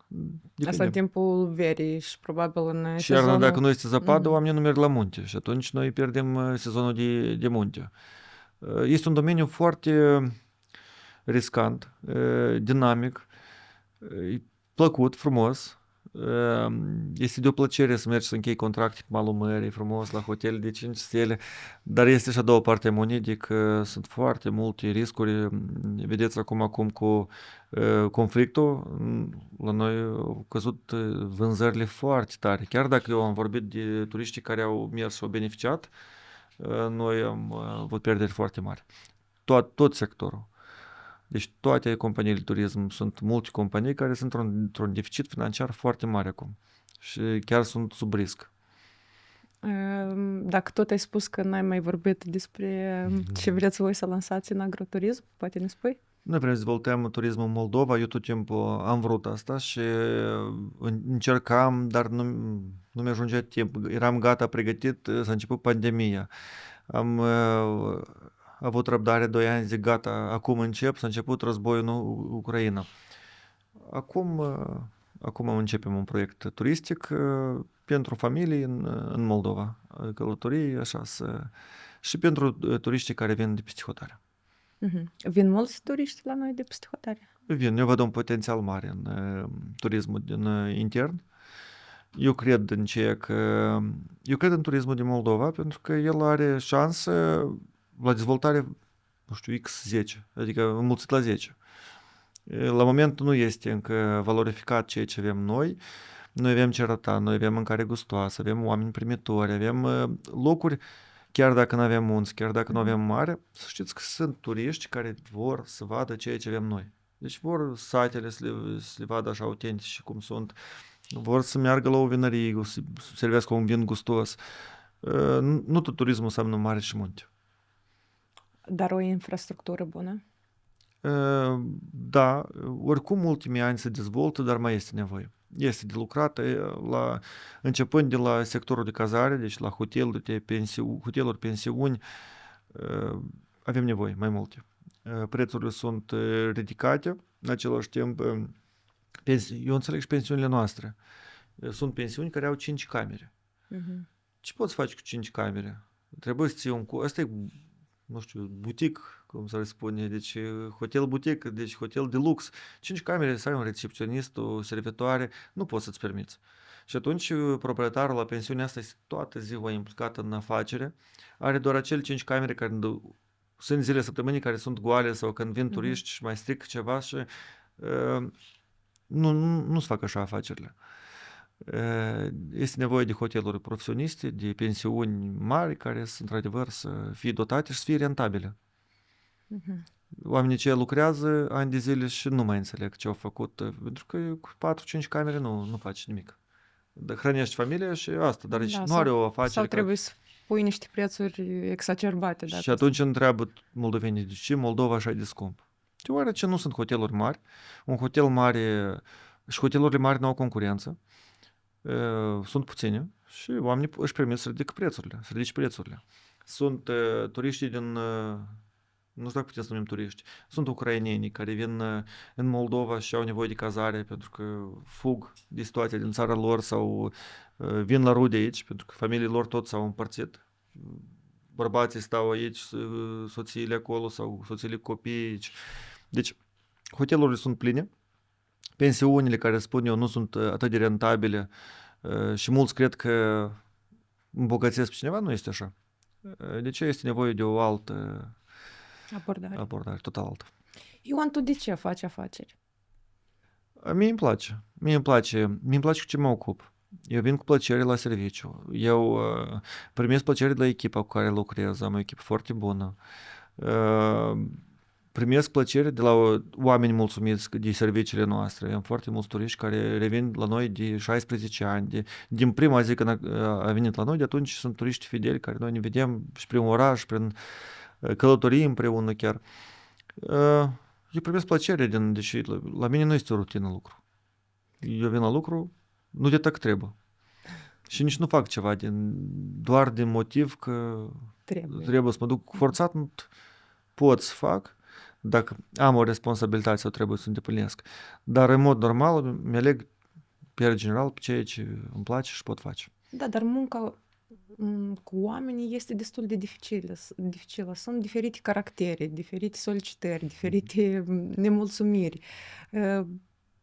Asta în Depinde. timpul verii și probabil în Și iarna, sezonul... dacă nu este zăpadă, oamenii nu merg la munte și atunci noi pierdem sezonul de munte. Este un domeniu foarte riscant, dinamic, plăcut, frumos. Este de o plăcere să mergi să închei contracte pe malul mării, frumos, la hotel de 5 stele, dar este și a doua parte a monedii că sunt foarte multe riscuri. Vedeți acum cu conflictul, la noi au căzut vânzările foarte tare. Chiar dacă eu am vorbit de turiștii care au mers și au beneficiat, noi am avut pierderi foarte mari. Tot sectorul. Deci toate companiile de turism, sunt multe companii care sunt într-un deficit financiar foarte mare acum și chiar sunt sub risc. Dacă tot ai spus că n-ai mai vorbit despre ce vreți voi să lansați în agroturism, poate ne spui? Noi vrem să dezvoltăm turismul în Moldova, eu tot timpul am vrut asta și încercam, dar nu mi-ajungea timp. Eram gata, pregătit, s-a început pandemia. Am avut răbdare 2 ani, zic gata, acum încep, s-a început războiul în Ucraina. Acum începem un proiect turistic pentru familii în Moldova, călătorii, așa, și pentru turiștii care vin de peste hotare. Vin mulți turiști la noi de peste hotare? Vin, eu văd un potențial mare în turismul din intern. Eu cred în turismul din Moldova pentru că el are șansă la dezvoltare, nu știu, X10, adică înmulțit la 10. La moment nu este încă valorificat ceea ce avem noi. Noi avem ce arăta, noi avem mâncare gustoasă, avem oameni primitori, avem locuri, chiar dacă nu avem munți, chiar dacă nu avem mare, să știți că sunt turiști care vor să vadă ceea ce avem noi. Deci vor satele să le vadă așa autentice cum sunt, vor să meargă la o vinărie, să servească un vin gustos. Nu tot turismul înseamnă mare și munte. Dar o infrastructură bună? Da, oricum ultimii ani se dezvoltă, dar mai este nevoie. Este de lucrat, începând de la sectorul de cazare, deci la hoteluri, pensiuni, avem nevoie mai multe. Prețurile sunt ridicate, în același timp, eu înțeleg și pensiunile noastre. Sunt pensiuni care au 5 camere. Ce poți face cu 5 camere? Trebuie să ții asta e, nu știu, butic, cum să spune, deci hotel butic, deci hotel de lux, 5 camere, să ai un recepționist, o servitoare, nu poți să-ți permiți. Și atunci proprietarul la pensiunea asta este toată ziua implicat în afacere, are doar acele 5 camere care sunt zile săptămânii care sunt goale sau când vin turiști și mai stric ceva și nu-ți fac așa afacerile. Este nevoie de hoteluri profesioniste, de pensiuni mari care sunt într-adevăr să fie dotate și să fie rentabile. Oamenii ce lucrează ani de zile și nu mai înțeleg ce au făcut, pentru că cu 4-5 camere nu faci nimic. Hrănești familia și asta, dar Da, nu are o afacere. Sau trebuie să pui niște prețuri exacerbate. Și atunci întreabă moldovenii, de ce Moldova așa de scump? deoarece nu sunt hoteluri mari. Un hotel mare și hotelurile mari nu au concurență. Sunt puține și oamenii își permit să ridice prețurile. Sunt turiștii din, nu știu dacă putem să numim turiști, sunt ucrainenii care vin în Moldova și au nevoie de cazare pentru că fug de situația din țara lor sau vin la rude aici pentru că familiile lor tot s-au împărțit. Bărbații stau aici, soțiile acolo sau soțiile copiii aici. Deci, hotelurile sunt pline. Pensiunile, care spun eu, nu sunt atât de rentabile și mulți cred că îmbogățesc pe cineva, nu este așa. De ce este nevoie de o altă abordare total altă? Ioan, tu de ce faci afaceri? Mie îmi place cu ce mă ocup. Eu vin cu plăcere la serviciu. Eu primesc plăcere de la echipa cu care lucrez. Am o echipă foarte bună. Primesc plăcere de la oameni mulțumiți de serviciile noastre. Am foarte mulți turiști care revin la noi de 16 ani. Din prima zi când a venit la noi, de atunci sunt turiști fideli care noi ne vedem și prin oraș, prin călătorii împreună chiar. Eu primesc plăcere deși la mine nu este o rutină lucru. Eu vin la lucru nu de tac trebuie. Și nici nu fac ceva doar din motiv că trebuie să mă duc forțat, pot să fac dacă am o responsabilitate sau trebuie să o îndeplinesc. Dar în mod normal mi-aleg pe general pe ceea ce îmi place și pot face. Da, dar munca cu oamenii este destul de dificilă. Sunt diferite caractere, diferite solicitări, diferite nemulțumiri.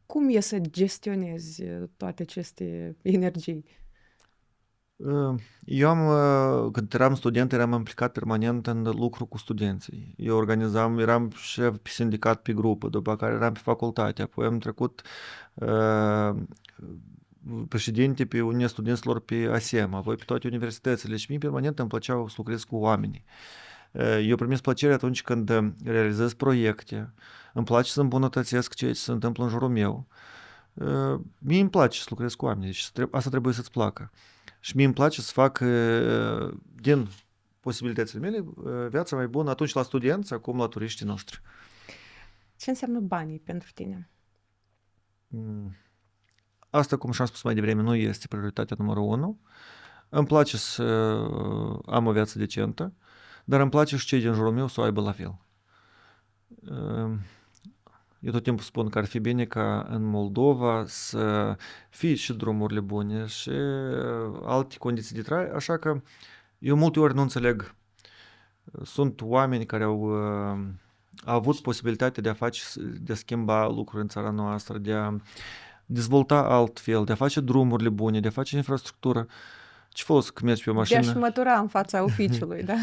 Cum e să gestionezi toate aceste energii? Eu când eram student, eram implicat permanent în lucru cu studenții. Eu eram șef pe sindicat pe grupă, după care eram pe facultate, apoi am trecut președinte pe Uniunea Studenților pe ASEM, apoi pe toate universitățile și mie permanent îmi plăceau să lucrez cu oamenii. Eu primesc plăcere atunci când realizez proiecte, îmi place să îmbunătățesc ceea ce se întâmplă în jurul meu. Mie îmi place să lucrez cu oamenii, deci asta trebuie să-ți placă. Și mie îmi place să fac din posibilitățile mele viața mai bună atunci la studenți, acum la turiștii noștri. Ce înseamnă banii pentru tine? Asta, cum și-am spus mai devreme, nu este prioritatea numărul 1. Îmi place să am o viață decentă, dar îmi place și cei din jurul meu să o aibă la fel. Eu tot timpul spun că ar fi bine ca în Moldova să fie și drumurile bune și alte condiții de trai, așa că eu multe ori nu înțeleg. Sunt oameni care au avut posibilitatea de a schimba lucruri în țara noastră, de a dezvolta altfel, de a face drumurile bune, de a face infrastructură. Ce folos că mergi pe o mașină? De a-și mătura în fața oficiului, da?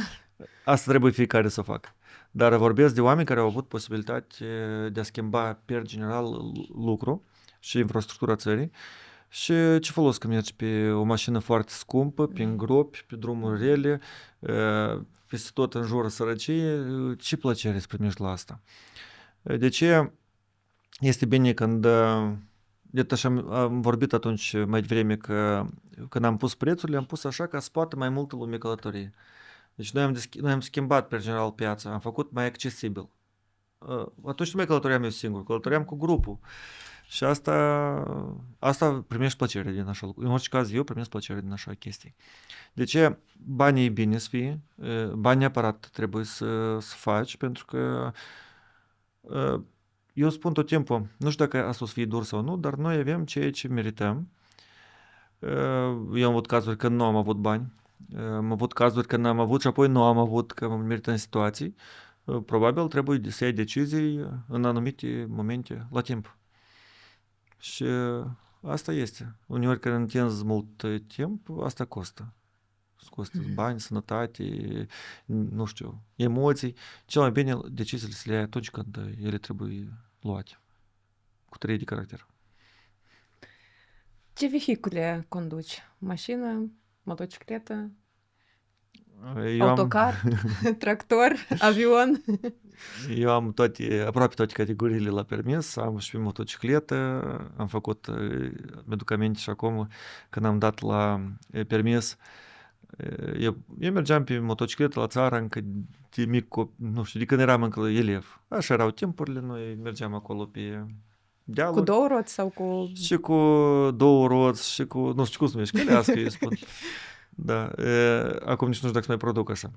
Asta trebuie fiecare să facă. Dar vorbesc de oameni care au avut posibilitate de a schimba per general lucru și infrastructura țării. Și ce folos că mergi pe o mașină foarte scumpă, prin gropi, pe drumuri rele, peste tot în jurul sărăciei, ce plăcere să primești la asta. De ce este bine când, de așa am vorbit atunci mai devreme că când am pus prețurile, am pus așa ca să poată mai multă lume călătorie. Deci noi am schimbat pe general piața, am făcut mai accesibil. Atunci nu mai călătoream eu singur, călătoream cu grupul. Și asta primești plăcere din așa lucru. În orice caz, eu primesc plăcere din așa chestii. De ce banii e bine să fie, banii neapărat trebuie să faci, pentru că eu spun tot timpul, nu știu dacă asta o să fie dur sau nu, dar noi avem ceea ce merităm. Eu am avut cazuri când nu am avut bani, am avut cazuri când am avut și apoi nu am avut, că am meritat în situații. Probabil trebuie să iei decizii în anumite momente la timp. Și asta este. Uneori când întinzi mult timp, asta costă. Costă bani, sănătate, nu știu, emoții. Cel mai bine deciziile să le iei atunci când ele trebuie luate. Cu trei de caracter. Ce vehicule conduci? Mașină, motocicletă, autocar, tractor, avion? Eu am aproape toate categoriile la permis, am și pe motocicletă, am făcut, mi-aduc aminte și acum când am dat la permis, Eu mergeam pe motocicletă la țară încă de mic, nu știu, de când eram încă elev. Așa erau timpurile, noi mergeam acolo pe Cu dealuri 2 roți sau cu... și cu 2 roți și cu, nu știu cum se numește, călească, eu spun. Da, acum nici nu știu dacă se mai produc așa.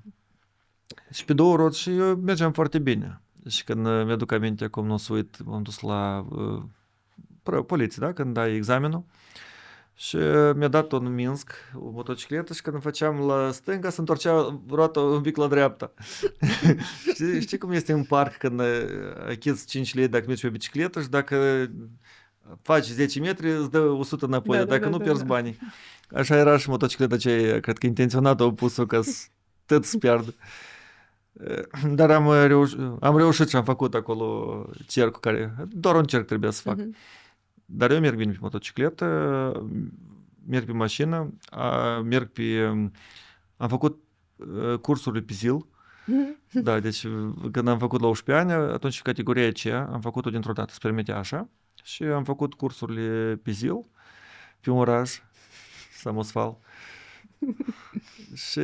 Și pe 2 roți și eu mergeam foarte bine. Și când mi-aduc aminte, acum nu o să uit, m-am dus la poliție, da, când dai examenul. Și mi-a dat în Minsk o motocicletă și când făceam la stânga se întorcea roata un pic la dreapta. Știi cum este în parc când achizi 5 lei dacă mergi pe bicicletă și dacă faci 10 metri îți dă 100 înapoi, dacă nu pierzi banii. Așa era și motocicleta aceea, cred că intenționat au pus-o ca să tot să piardă. Dar am reușit și am făcut acolo cercul care, doar un cerc trebuia să fac. Dar eu merg bine pe motocicletă, merg pe mașină, am făcut cursurile pe zil. Da, deci când am făcut la 11 ani, atunci categoria aceea am făcut-o dintr-o dată, se permitea așa. Și am făcut cursurile pe zil, pe un oraș, Samosval. Și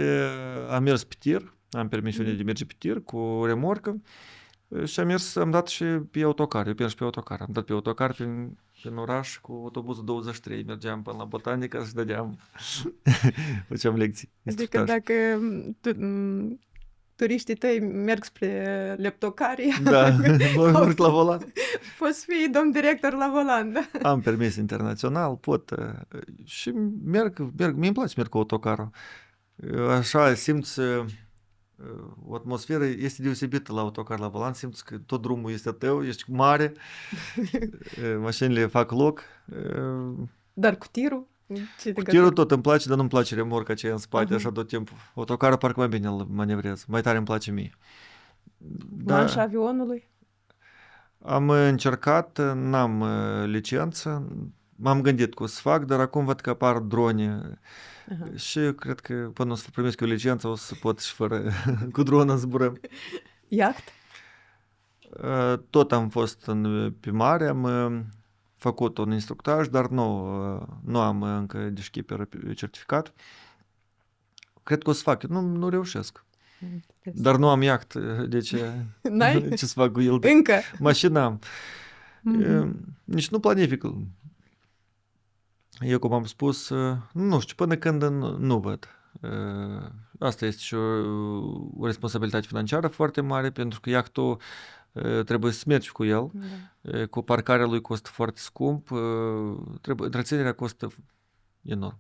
am mers pe tir, am permisiune de merge pe tir cu remorcă și am dat și pe autocar, eu mers pe autocar. Am dat pe autocar prin oraș cu autobuzul 23, mergeam până la Botanica și dădeam, făceam lecții. Adică dacă turiștii tăi merg spre leptocarie, da, mă urc la volan. Poți fi domn director la volan, da? Am permis internațional, pot și merg, mie-mi place să merg cu autocarul. Așa simți o atmosferă este deosebită la autocar la volan, simți că tot drumul este a tău, ești mare, mașinile fac loc. Dar cu tirul? Cu tirul tot îmi place, dar nu-mi place remorca aceea în spate, așa tot timpul. Autocarul parcă mai bine îl manevrez, mai tare îmi place mie. Manșa avionului? Am încercat, n-am licență, m-am gândit că o să fac, dar acum văd că apar drone și cred că până o să primesc eu licență o să pot și fără, cu dronă zburăm. Iaht? Tot am fost pe mare, am făcut un instructaj, dar nu am încă de skipper certificat. Cred că o să fac, nu reușesc. Dar nu am iaht, deci N-ai? ce să fac cu el? Încă? Mașină am. Nici nu planific. Eu, cum am spus, nu știu, până când nu văd. Asta este și o responsabilitate financiară foarte mare, pentru că iahtul trebuie să mergi cu el. Cu parcarea lui costă foarte scump, întreținerea costă enorm.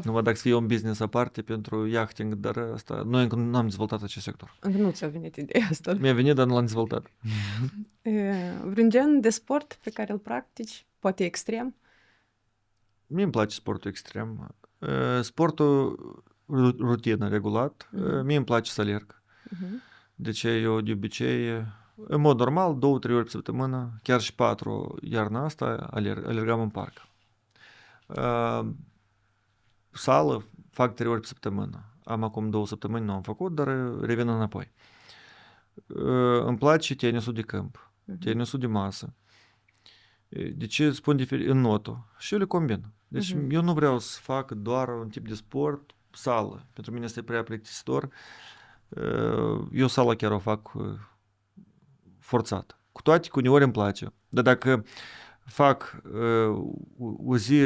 Numai dacă să fie un business aparte pentru yachting, dar asta, noi încă nu am dezvoltat acest sector. Încă nu ți-a venit ideea asta. Mi-a venit, dar nu l-am dezvoltat. Vreun gen de sport pe care îl practici? Poate extrem? Mie îmi place sportul extrem. Sportul rutină, regulat. Mie îmi place să alerg. Deci eu de obicei, în mod normal, 2-3 ori pe săptămână, chiar și 4 iarna asta, alergam în parc. Sală fac 3 ori pe săptămână. Am acum 2 săptămâni, nu am făcut, dar revin înapoi. Îmi place tenisul de câmp, tenisul de masă. De ce spun diferit? În notul. Și eu le combin. Deci eu nu vreau să fac doar un tip de sport, sală. Pentru mine este prea plictisitor. Eu sala chiar o fac forțat. Cu toate că uneori îmi place. Dar dacă fac o zi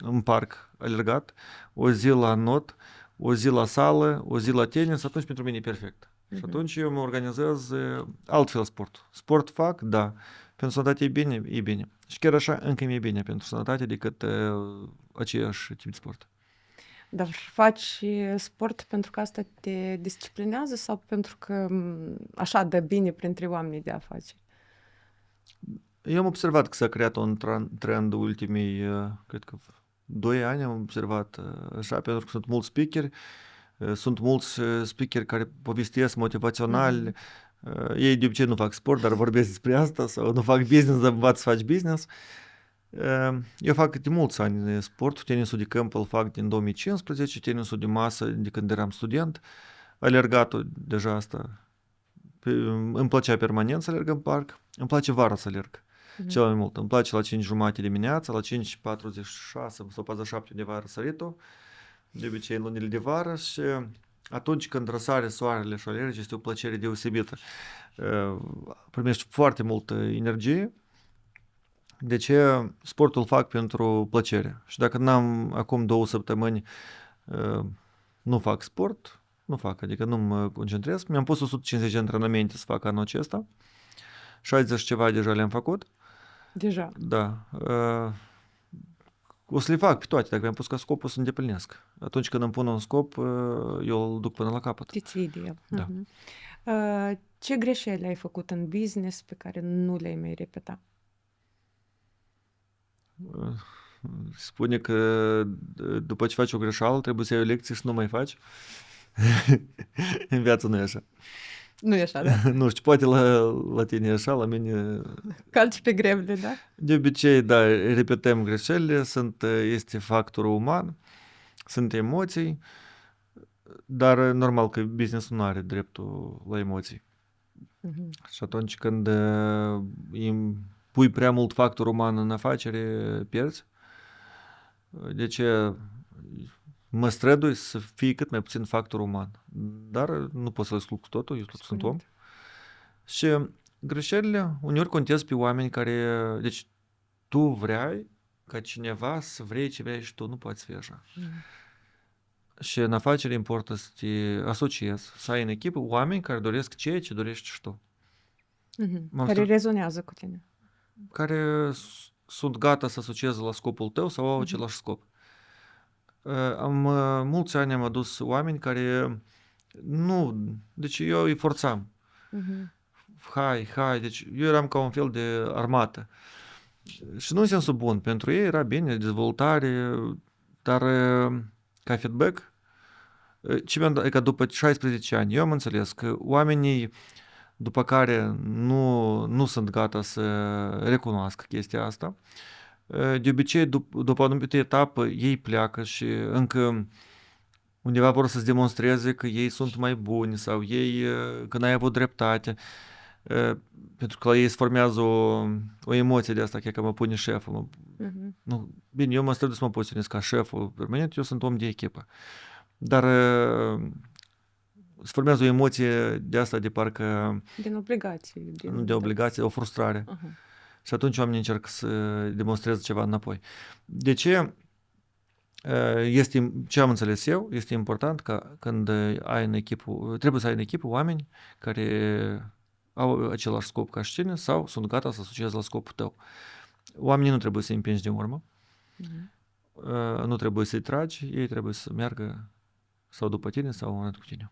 în parc alergat, o zi la not, o zi la sală, o zi la tenis, atunci pentru mine e perfect. Și atunci eu mă organizez altfel sport. Sport fac, da. Pentru sănătate e bine, e bine. Și chiar așa încă mi-e bine pentru sănătate decât aceeași tip de sport. Dar faci sport pentru că asta te disciplinează sau pentru că așa dă bine printre oamenii de afaceri? Eu am observat că s-a creat un trend ultimii, cred că 2 ani am observat așa, pentru că sunt mulți speakeri, care povestesc motivațional. Ei de obicei nu fac sport, dar vorbesc despre asta, sau nu fac business, dar învață să faci business. Eu fac de mulți ani sport, tenisul de câmp îl fac din 2015, tenisul de masă de când eram student, alergatul deja asta. Îmi plăcea permanent să alerg în parc, îmi place vara să alerg. Cel mai mult. Îmi place la 5:30 dimineața, la 5:46 sau 47 undeva răsăritul. de obicei în lunile de vară și atunci când răsare soarele și alergi este o plăcere deosebită. Primești foarte multă energie. De ce sportul fac pentru plăcere? Și dacă n-am acum 2 săptămâni nu fac sport, nu fac, adică nu mă concentrez. Mi-am pus 150 de antrenamente să fac anul acesta. 60 ceva deja le-am făcut. Deja. Da. O să le fac pe toate, dacă mi-am pus ca scop, o să îndeplinesc. Atunci când îmi pun un scop, eu îl duc până la capăt. Te ții de el. Da. Ce greșeli ai făcut în business pe care nu le-ai mai repeta? Spune că după ce faci o greșeală, trebuie să iei o lecție și nu mai faci. În viață nu e așa. Nu e așa, da? Nu știu, poate la tine e așa, la mine... Calci pe greble, da? De obicei, da, repetăm greșelile, este factorul uman, sunt emoții, dar normal că business nu are dreptul la emoții. Și atunci când pui prea mult factor uman în afacere, pierzi. De ce mă strădui să fie cât mai puțin factor uman. Dar nu pot să-l exclud cu totul, eu tot sunt om. Și greșelile uneori contează pe oameni care... Deci tu vrei ca cineva să vrei ce vrei și tu nu poți fi așa. Și în afacere importă să te asociezi, să ai în echipă oameni care doresc ceea ce dorești și tu. Care rezonează cu tine. Care sunt gata să asocieze la scopul tău sau au același scop. Mulți ani am adus oameni care nu, deci eu îi forțam. Hai, deci eu eram ca un fel de armată. Și nu în sensul bun, pentru ei era bine, dezvoltare, dar ca feedback, ce mi-am dat, că după 16 ani, eu am înțeles că oamenii după care nu sunt gata să recunoască chestia asta, de obicei, după o anumită etapă, ei pleacă și încă undeva vor să-ți demonstreze că ei sunt mai buni sau ei, că n-ai avut dreptate. Pentru că la ei se formează o emoție de asta, că mă pune șeful. Nu, bine, eu mă străduiesc să mă poziționez ca șeful permanent, eu sunt om de echipă. Dar se formează o emoție de asta de parcă... Din obligație. De obligație, o frustrare. Și atunci oamenii încerc să demonstreze ceva înapoi. De ce? Ce am înțeles eu, este important ca când ai în echipă, trebuie să ai în echipă oameni care au același scop ca și tine sau sunt gata să asocieze la scopul tău. Oamenii nu trebuie să-i împingi din urmă, nu trebuie să-i tragi, ei trebuie să meargă sau după tine sau înainte cu tine.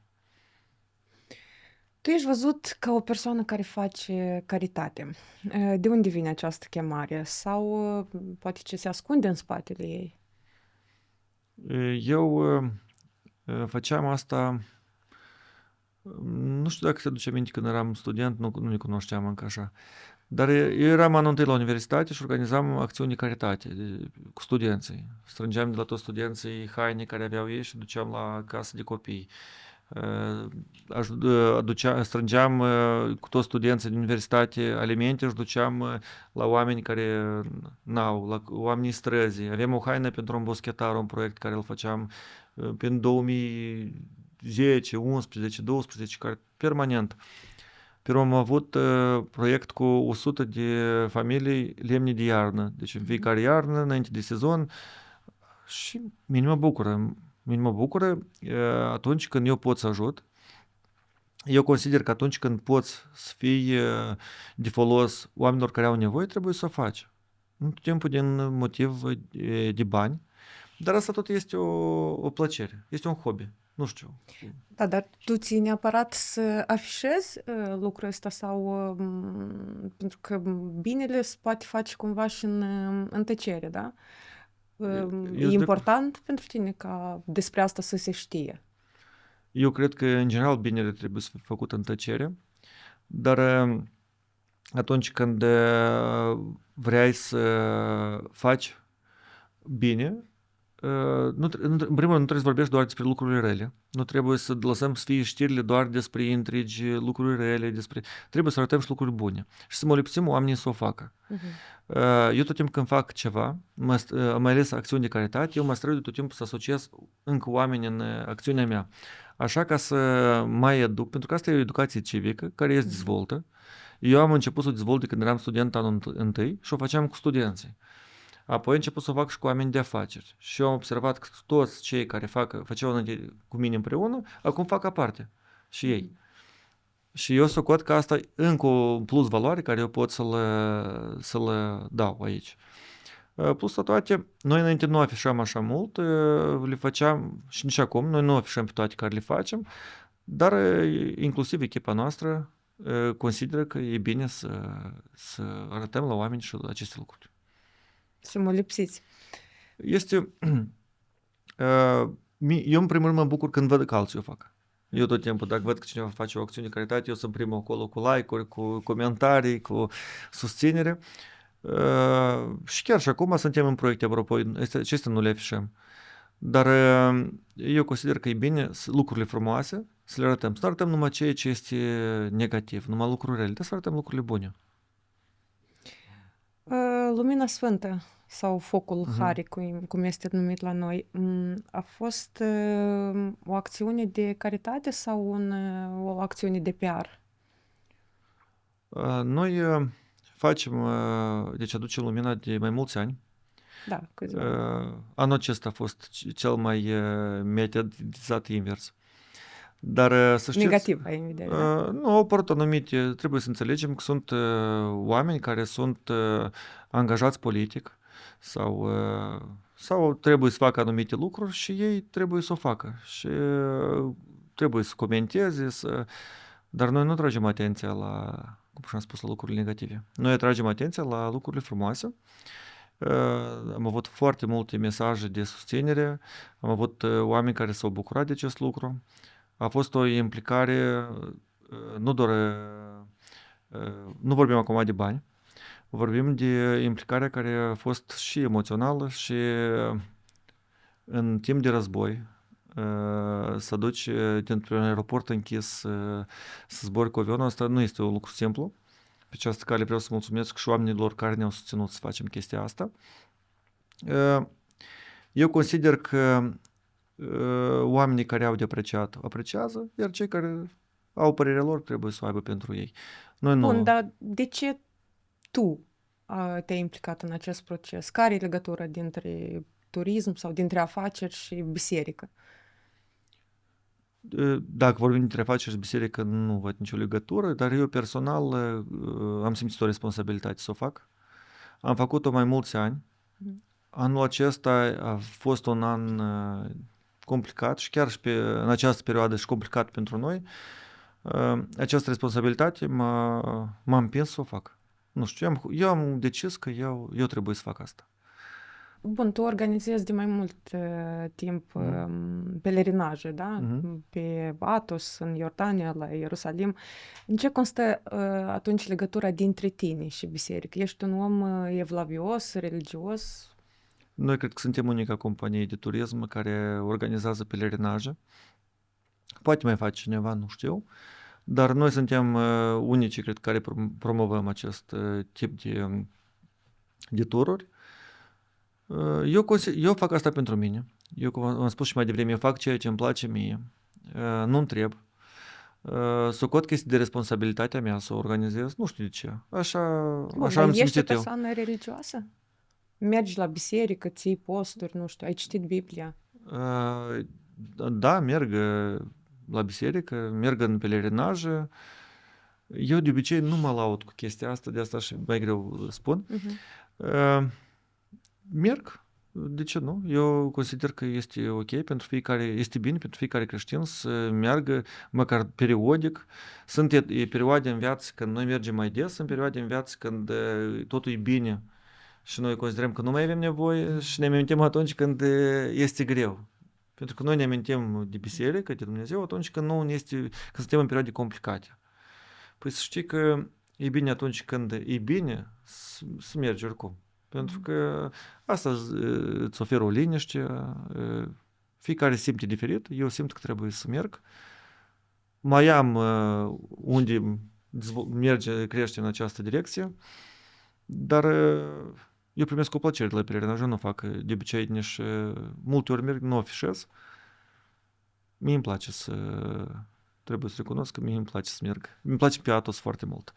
Tu ești văzut ca o persoană care face caritate. De unde vine această chemare? Sau poate ce se ascunde în spatele ei? Eu făceam asta, nu știu dacă se duce aminte când eram student, nu ne cunoșteam încă așa, dar eu eram anul întâi la universitate și organizam acțiuni de caritate cu studenții. Strângeam de la toți studenții haine care aveau ei și duceam la casă de copii. Strângeam cu toți studenții din universitate alimente și duceam la oameni care n-au, la oamenii străzi. Avem o haină pentru un boschetar, un proiect care îl făceam prin 2010, 11, 12, care permanent. Pero am avut proiect cu 100 de familii lemne de iarnă. Deci în fiecare iarnă, înainte de sezon, și mă bucură atunci când eu pot să ajut. Eu consider că atunci când poți să fii de folos oamenilor care au nevoie, trebuie să o faci. Nu tot timpul din motiv de bani, dar asta tot este o plăcere, este un hobby. Nu știu. Da, dar tu ții neapărat să afișezi lucrul ăsta sau pentru că binele se poate face cumva și în tăcere, da? E important pentru tine ca despre asta să se știe. Eu cred că, în general, binele trebuie să fie făcut în tăcere, dar atunci când vrei să faci bine, În primul rând, nu trebuie să vorbești doar despre lucrurile rele. Nu trebuie să lăsăm să fie știrile doar despre intrigi, lucruri rele, trebuie să arătăm și lucruri bune. Și să molipsim oamenii să o facă. Eu tot timpul când fac ceva, mai ales acțiuni de caritate, eu mă strădui tot timpul să asociez încă oameni în acțiunea mea. Așa ca să mai educ, pentru că asta e o educație civică care se dezvoltă. Eu am început să o dezvolt când eram student anul întâi și o făceam cu studenții. Apoi am început să o fac și cu oameni de afaceri. Și eu am observat că toți cei care făceau cu mine împreună, acum fac aparte. Și ei. Și eu socot că asta e încă un plus valoare care eu pot să-l dau aici. Plus la toate, noi înainte nu afișăm așa mult, le făceam și nici acum, noi nu afișăm pe toate care le facem, dar inclusiv echipa noastră consideră că e bine să arătăm la oameni și aceste lucruri. Să mă lipsiți. Este... Eu în primul rând mă bucur când văd că alții o fac. Eu tot timpul, dacă văd că cineva face o acțiune de caritate, eu sunt primul acolo cu like-uri, cu comentarii, cu susținere. Și chiar și acum suntem în proiecte, apropo, acestea nu le afișăm. Dar eu consider că e bine lucrurile frumoase să le arătăm. Să nu arătăm numai ceea ce este negativ, numai lucrurile rele, dar să arătăm lucrurile bune. Lumina Sfântă sau Focul Hari, cum este numit la noi, a fost o acțiune de caritate sau o acțiune de PR? Noi facem, deci aducem lumina de mai mulți ani. Da, câțiva. Anul acesta a fost cel mai mediatizat invers. Dar să știți... Negativ, ai în vedere, da? Nu, au apărut anumite, trebuie să înțelegem că sunt oameni care sunt angajați politic sau trebuie să facă anumite lucruri și ei trebuie să o facă și trebuie să comenteze, dar noi nu tragem atenția cum și-am spus, la lucrurile negative. Noi atragem atenția la lucrurile frumoase. Am avut foarte multe mesaje de susținere, am avut oameni care s-au bucurat de acest lucru. A fost o implicare, nu vorbim acum de bani, vorbim de implicarea care a fost și emoțională și în timp de război, să duci dintr-un aeroport închis să zbori cu avionul, asta nu este un lucru simplu. Pe această cale vreau să mulțumesc și oamenilor care ne-au susținut să facem chestia asta. Eu consider că oamenii care au de apreciat, apreciază, iar cei care au părerea lor trebuie să o aibă pentru ei. Noi nu... Bun, dar de ce tu te-ai implicat în acest proces? Care e legătura dintre turism sau dintre afaceri și biserică? Dacă vorbim dintre afaceri și biserică, nu văd nicio legătură, dar eu personal am simțit o responsabilitate să o fac. Am făcut-o mai mulți ani. Anul acesta a fost un an complicat și chiar și în această perioadă și complicat pentru noi. Această responsabilitate m-a împins să o fac. Nu știu, eu am decis că eu trebuie să fac asta. Bun, tu organizezi de mai mult timp pelerinaje, da? Pe Athos, în Iordania, la Ierusalim. În ce constă atunci legătura dintre tine și biserică? Ești un om evlavios, religios? Noi cred că suntem unica companie de turism care organizează pelerinaje. Poate mai face cineva, nu știu. Dar noi suntem unicii, cred, care promovăm acest tip de tururi. Eu fac asta pentru mine. Eu, cum am spus și mai devreme, eu fac ceea ce îmi place mie. Nu întreb. Socot că este de responsabilitatea mea să o organizez. Nu știu de ce. Așa am simțit eu. Ești o persoană religioasă? Mergi la biserică, ții posturi, nu știu, ai citit Biblia? Da, merg la biserică, merg în pelerinaje. Eu de obicei nu mă laud cu chestia asta, de asta și mai greu spun. Merg, de ce nu? Eu consider că este ok pentru fiecare, este bine pentru fiecare creștin să meargă măcar periodic. Sunt perioade în viață când noi mergem mai des, sunt perioade în viață când totul e bine și noi considerăm că nu mai avem nevoie și ne amintim atunci când este greu. Pentru că noi ne amintim de biserică, de Dumnezeu, atunci când când suntem în perioade complicate. Păi să știi că e bine atunci când e bine să mergi oricum. Pentru că asta îți oferă o liniște, fiecare simte diferit, eu simt că trebuie să merg. Mai am unde merge, crește în această direcție, dar eu primesc o plăcere de la pelerinaj, nu fac de obicei nici multe ori merg, nu afișez. Mie îmi place trebuie să recunosc că mie îmi place să merg. Mi place pe Athos foarte mult.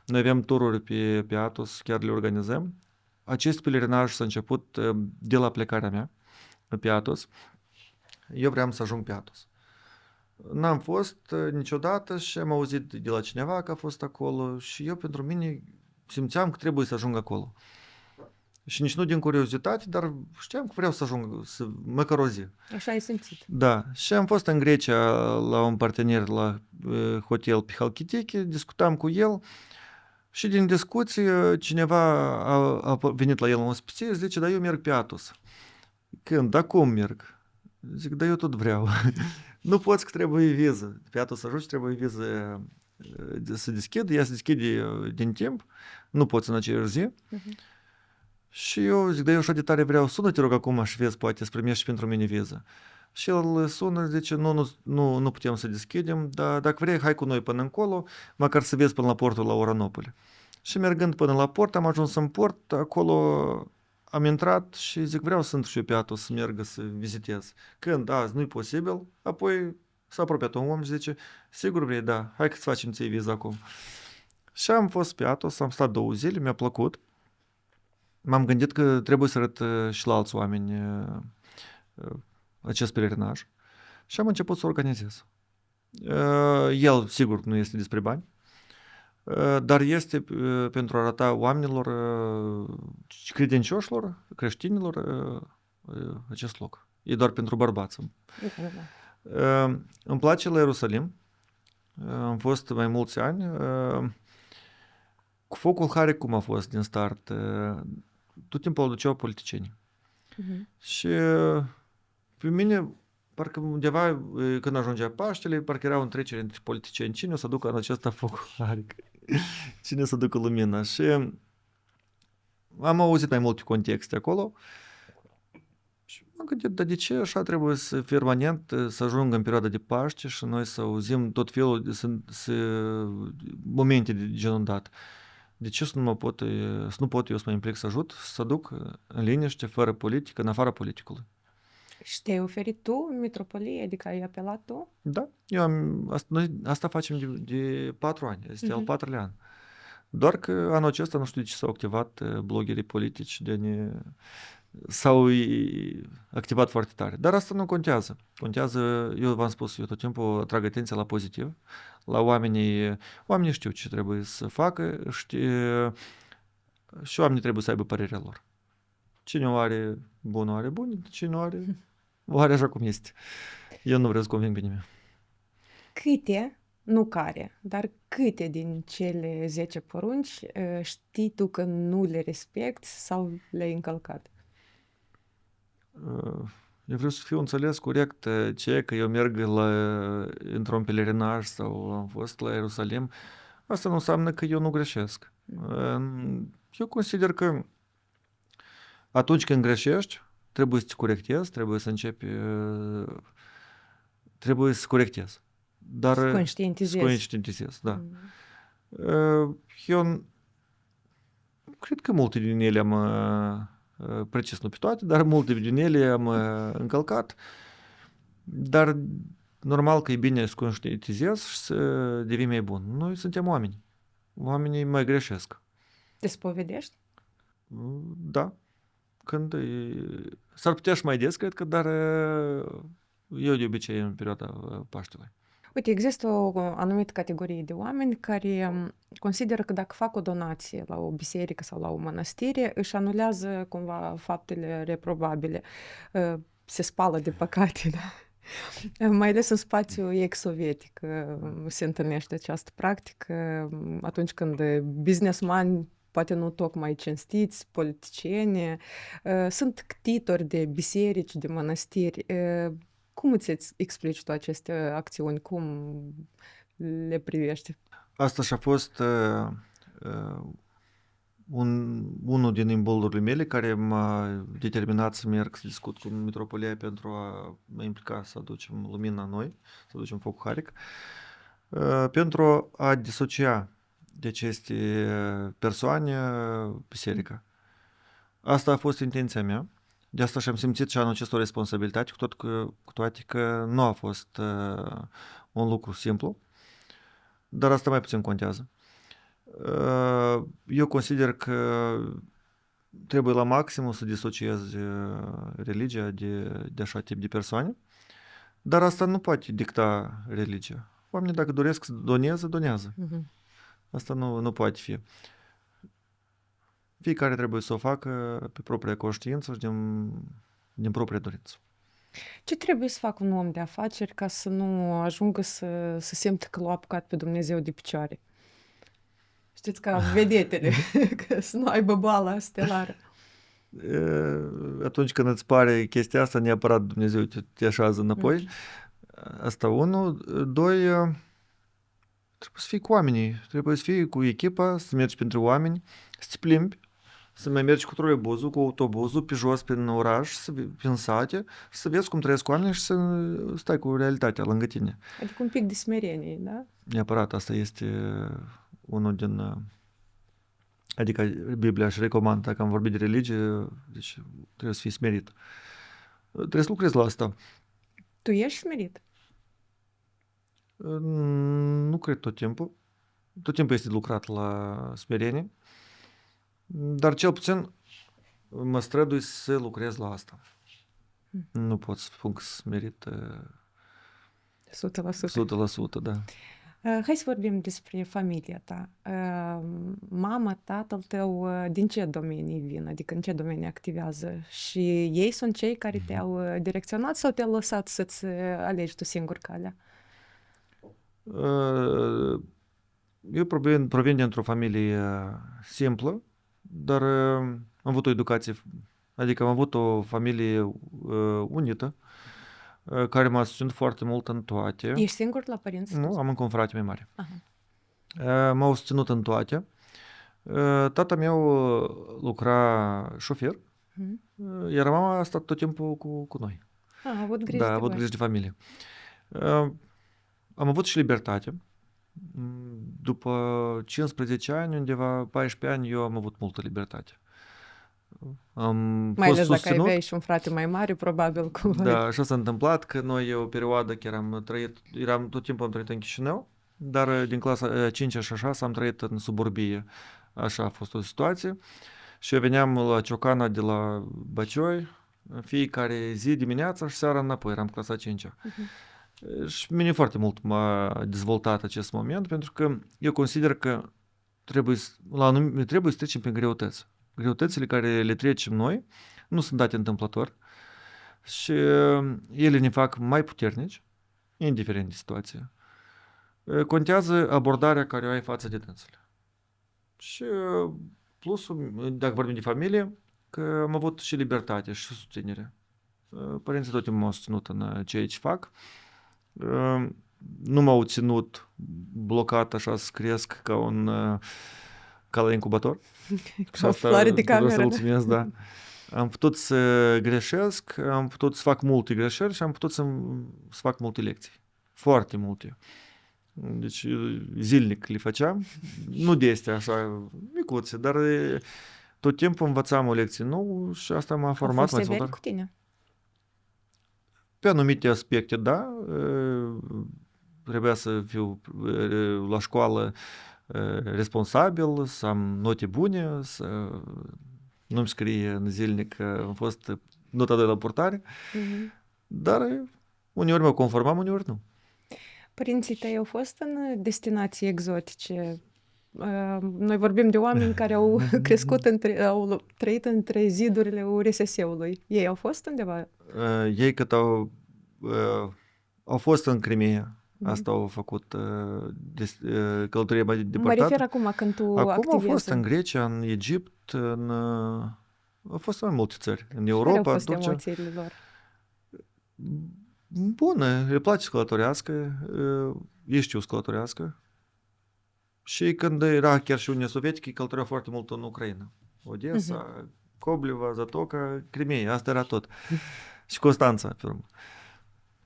Noi avem tururi pe Athos, chiar le organizăm. Acest pelerinaj s-a început de la plecarea mea pe Athos. Eu vreau să ajung pe Athos. N-am fost niciodată și am auzit de la cineva că a fost acolo și eu pentru mine simțeam că trebuie să ajung acolo. Și nici nu din curiozitate, dar știam că vreau să ajung, măcar o zi. Așa ai simțit. Da, și am fost în Grecia la un partener la hotel pe Halkidiki, discutam cu el și din discuție cineva a venit la el în ospiție, zice, da, eu merg pe Athos. Când? Da, cum merg? Zic, da, eu tot vreau. Nu poți că trebuie viză. Pe Athos să ajungi, trebuie viză să deschid, ea se deschide din timp, nu poți în aceeași zi. Și eu zic, da, eu așa de tare vreau, sună, te rog, acum și vezi, poate să primești pentru mine viză. Și el sună, zice, nu putem să deschidem, dar dacă vrei, hai cu noi până încolo, măcar să vezi până la portul la Oranopoli. Și mergând până la port, am ajuns în port, acolo am intrat și zic, vreau să intru și eu pe Athos să merg să vizitez. Când? Azi nu-i posibil, apoi s-a apropiat un om și zice, sigur vrei, da, hai că-ți facem ție viză acum. Și am fost pe Athos, am stat 2 zile, mi-a plăcut. M-am gândit că trebuie să arăt și la alți oameni acest pelerinaj și am început să organizez. El, sigur, nu este despre bani, dar este pentru a arăta oamenilor, credincioșilor, creștinilor, acest loc. E doar pentru bărbați. Îmi place la Ierusalim. Am fost mai mulți ani. Cu focul Hari cum a fost din start? Tot timpul îl duceau politicienii. Și pe mine, parcă undeva, când ajungea Paștele, parcă era o întrecere între politicieni. Cine o să ducă în acesta focul Hari? Cine o să ducă lumina? Și am auzit mai multe contexte acolo. Și m-am gândit, dar de ce așa trebuie să permanent să ajungă în perioada de Paște și noi să auzim tot felul de momente de genul dat? De ce să nu pot eu să mă implic să ajut, să duc în liniște, fără politică, în afara politicului? Și te-ai oferit tu în mitropolie, adică ai apelat tu? Da, noi asta facem de 4 ani, este al 4-lea an. Doar că anul acesta nu știu de ce s-au activat bloggerii politici s-au activat foarte tare. Dar asta nu contează. Contează, eu v-am spus, eu tot timpul atrag atenția la pozitiv, la oamenii știu ce trebuie să facă și oamenii trebuie să aibă părerea lor. Cine o are bun, o are bun, cine o are așa cum este. Eu nu vreau să conving pe nimeni. Câte, nu care, dar câte din cele 10 porunci știi tu că nu le respecti sau le-ai încălcat? Eu vreau să fiu înțeles corect că eu merg într-un pelerinaj sau am fost la Ierusalim, asta nu înseamnă că eu nu greșesc. Eu consider că atunci când greșești, trebuie să te corectezi, trebuie să începi, trebuie să corectezi. Dar Să conștientizezi. Da. Eu cred că multe din ele am precis nu pe toate, dar multe din ele am încălcat. Dar normal că e bine să conștientizezi și să devii mai bun. Noi suntem oameni. Oamenii mai greșesc. Te spovedești? Da. Când s-ar putea și mai des, cred că, dar eu de obicei în perioada Paștelui. Uite, există o anumită categorie de oameni care consideră că dacă fac o donație la o biserică sau la o mănăstire, își anulează cumva faptele reprobabile. Se spală de păcate, da? Mai ales în spațiul ex-sovietic se întâlnește această practică atunci când businessman poate nu tocmai cinstiți, politicieni, sunt ctitori de biserici, de mănăstiri. Cum îți explici tu aceste acțiuni? Cum le privești? Asta și-a fost unul din imbolurile mele care m-a determinat să merg să discut cu Mitropolia pentru a mă implica să aducem lumina noi, să aducem focul haric, pentru a disocia de aceste persoane biserica. Asta a fost intenția mea. De asta și-am simțit și anul acesta o responsabilitate, cu toate că nu a fost un lucru simplu, dar asta mai puțin contează. Eu consider că trebuie la maximum să disociezi religia de așa tip de persoane, dar asta nu poate dicta religia. Oamenii dacă doresc să donează. Asta nu poate fi. Fiecare trebuie să o facă pe propria conștiință și din propria dorință. Ce trebuie să facă un om de afaceri ca să nu ajungă să simtă că l-a apucat pe Dumnezeu de picioare? Știți, ca vedetele, că să nu aibă boala stelară. Atunci când îți pare chestia asta, neapărat Dumnezeu te așează înapoi. Asta unul. Doi, trebuie să fii cu oamenii, trebuie să fii cu echipa, să mergi printre oameni, să te plimbi, să mai mergi cu troleibuzul, cu autobuzul, pe jos, prin oraș, prin sate, să vezi cum trăiesc oamenii și să stai cu realitatea lângă tine. Adică un pic de smerenie, da? Neapărat, asta este unul din... Adică Biblia își recomandă, dacă am vorbit de religie, deci trebuie să fii smerit. Trebuie să lucrezi la asta. Tu ești smerit? Nu cred tot timpul. Tot timpul este lucrat la smerenie. Dar cel puțin mă strădui să lucrez la asta. Nu pot să spun că smerit 100%, da. Hai să vorbim despre familia ta. Mama, tatăl tău, din ce domenii vin? Adică în ce domenii activează? Și ei sunt cei care te-au direcționat sau te-au lăsat să-ți alegi tu singur calea? Eu provin dintr-o familie simplă, dar am avut o educație, adică am avut o familie unită, care m-a susținut foarte mult în toate. Ești singur la părinți? Nu, am încă un frate mai mare. Aha. M-au susținut în toate. Tata meu lucra șofer, iar mama a stat tot timpul cu noi. A avut grijă Da, a avut grijă de familie. Am avut și libertate. După 15 ani, undeva 14 ani, eu am avut multă libertate. Mai ales dacă aveai și un frate mai mare, probabil cu voi. Da, așa s-a întâmplat că noi o perioadă chiar tot timpul am trăit în Chișinău, dar din clasa 5 și 6 am trăit în suburbie. Așa a fost o situație. Și eu veneam la Ciocana de la Băcioi, în fiecare zi dimineața și seara înapoi, eram clasa 5-a. Și mine foarte mult m-a dezvoltat acest moment, pentru că eu consider că trebuie să trecem prin greutăți. Greutățile care le trecem noi nu sunt date întâmplător și ele ne fac mai puternici, indiferent de situație. Contează abordarea care o ai față de dânsele. Și plusul, dacă vorbim de familie, că am avut și libertate și susținere. Părinții tot timpul m-au susținut în ceea ce fac. Nu m-au ținut blocat așa să cresc ca la incubator. Și asta floare de cameră. Vreau să mulțumesc, da. Am putut să greșesc, am putut să fac multe greșeli și am putut să fac multe lecții. Foarte multe. Deci zilnic le făceam. Nu de astea așa micuțe, dar tot timpul învățam o lecție nouă și asta m-a format. Au fost severi cu tine? Pe anumite aspecte, da. Trebuia să fiu la școală responsabil, să am note bune, să nu-mi scrie în zilnic că am fost nota 2 la purtare, dar uneori mă conformam, uneori nu. Părinții tăi au fost în destinații exotice? Noi vorbim de oameni care au crescut, au trăit între zidurile URSS-ului. Ei au fost undeva? Ei cât au fost în Crimea. Asta au făcut călătorie mai depărtată. Mă refer acum când tu activezi. Acum au fost în Grecia, în Egipt, au fost în multe țări. În Europa, care au fost Turcia. emoțiile lor? Bună, îi place să călătorească, ei știu să călătorească Și când era chiar și Uniunea Sovietică, călătorea foarte mult în Ucraina. Mhm. Odessa, Kobliva, Zatoca, Crimea, asta era tot. Și Constanța, pe urmă.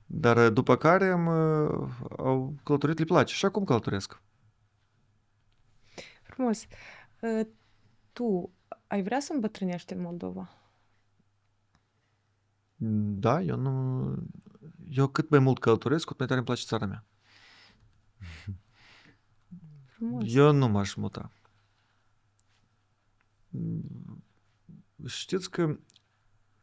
Dar după care au călătorit, le place. Și acum călătoresc. Frumos. Tu ai vrea să îmbătrânești în Moldova? Da, eu cât mai mult călătoresc, cât mai tare îmi place țara mea. Frumos. Eu nu m-aș muta. Știți că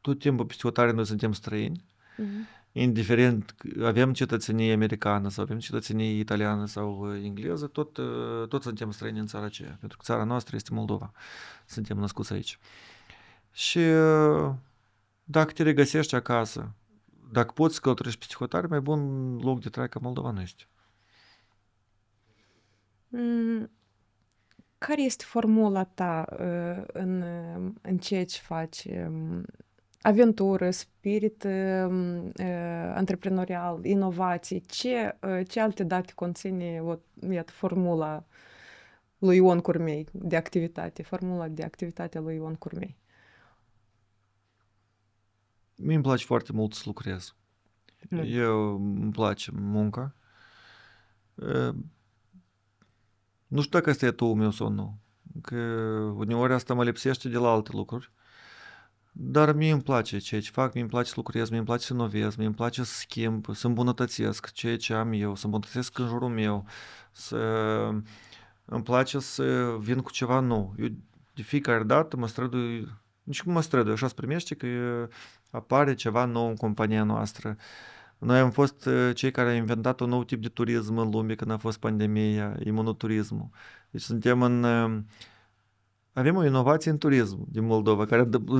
tot timpul peste hotare noi suntem străini, Mhm. indiferent avem cetățenie americană sau avem cetățenie italiană sau engleză, tot suntem străini în țara aceea, pentru că țara noastră este Moldova. Suntem născuți aici. Și dacă te regăsești acasă, dacă poți să călătorești peste hotare, mai bun loc de trai ca Moldova nu este. Mm, Care este formula ta în ceea ce faci? Aventură, spirit antreprenorial, inovații. Ce alte date conține iată, formula lui Ion Curmei de activitate, formula de activitate a lui Ion Curmei? Mie îmi place foarte mult să lucrez. Îmi place munca. Nu știu dacă asta e tu meu sau nu. Că uneori asta mă lipsește de la alte lucruri. Dar mie îmi place ceea ce fac, mie îmi place să lucrez, mie îmi place să inovez, mie îmi place să schimb, să îmbunătățesc ceea ce am eu, să îmbunătățesc în jurul meu, îmi place să vin cu ceva nou. Eu de fiecare dată mă strădui, nici cum mă strădui, așa se primește că apare ceva nou în compania noastră. Noi am fost cei care au inventat un nou tip de turism în lume când a fost pandemia, imunoturismul. Deci avem o inovație în turism din Moldova,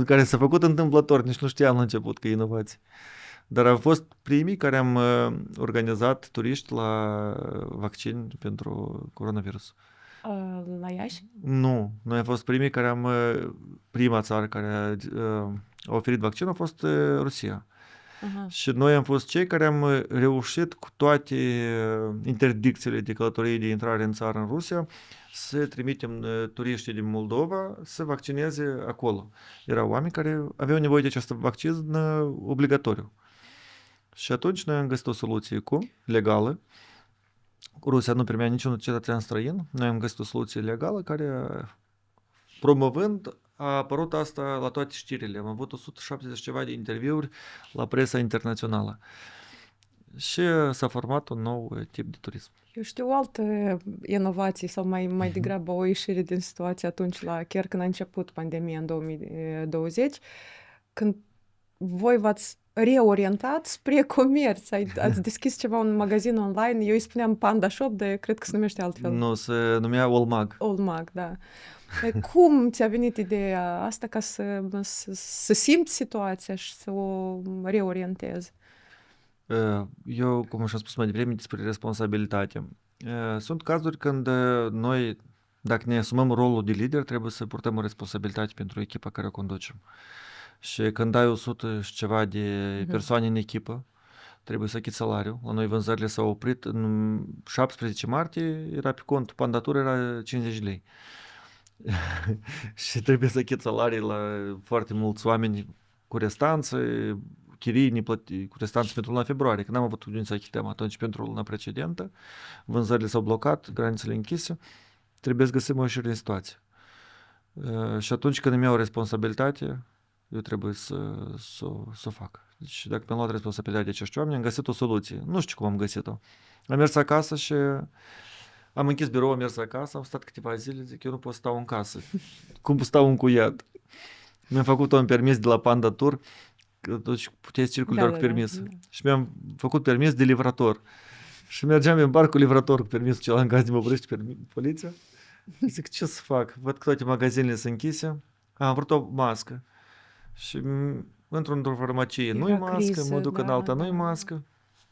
care s-a făcut întâmplător, nici nu știam la început că e inovație. Dar am fost primii care am organizat turiști la vaccin pentru coronavirus. La Iași? Nu, noi am fost primii prima țară care a oferit vaccinul a fost Rusia. Aha. Și noi am fost cei care am reușit cu toate interdicțiile de călătorie de intrare în țară în Rusia să trimitem turiștii din Moldova să vaccineze acolo. Erau oameni care aveau nevoie de acest vaccin obligatoriu. Și atunci noi am găsit o soluție legală. Rusia nu primea niciun cetățean străin. Noi am găsit o soluție legală care, promovând, a apărut asta la toate știrile. Am avut 170 ceva de interviuri la presa internațională. Și s-a format un nou tip de turism. Eu știu o altă inovație sau mai degrabă o ieșire din situație atunci, chiar când a început pandemia în 2020, când voi v-ați reorientat spre comerț. Ați deschis ceva, un magazin online, eu îi spuneam Panda Shop, dar cred că se numește altfel. Nu, se numea Olmag. Olmag, da. Cum ți-a venit ideea asta ca să simți situația și să o reorientezi? Eu, cum și-am spus mai devreme, despre responsabilitate. Sunt cazuri când noi, dacă ne asumăm rolul de lider, trebuie să purtăm o responsabilitate pentru echipa care o conducem. Și când ai 100 și ceva de persoane în echipă, trebuie să achiți salariul. La noi vânzările s-au oprit. În 17 martie era pe cont, pandatură era 50 lei. Și trebuie să achiți salarii la foarte mulți oameni cu restanță, chirii neplătite, cu restanță pentru luna februarie, că n-am avut unde să achităm atunci pentru luna precedentă, vânzările s-au blocat, granițele închise, trebuie să găsim o ieșire din situație. Și atunci când îmi iau responsabilitate, eu trebuie să o fac. Deci dacă mi-am luat responsabilitatea de acești oameni, am găsit o soluție. Nu știu cum am găsit-o. Am mers acasă și am închis birou, am mers acasă, am stat câteva zile, zic, eu nu pot stau în casă. Cum stau încuiat? Mi-am făcut un permis de la Panda Tour, că totuși puteai să circuli doar cu permis. Da. Și mi-am făcut permis de livrator. Și mergeam în bar cu livrator, cu permisul celălalt în caz de mă oprește poliția. Zic, ce să fac? Văd că toate magazinele sunt închise. Am vrut o mască. Și într-o farmacie nu-i mască, criză, mă duc în alta, nu-i mască.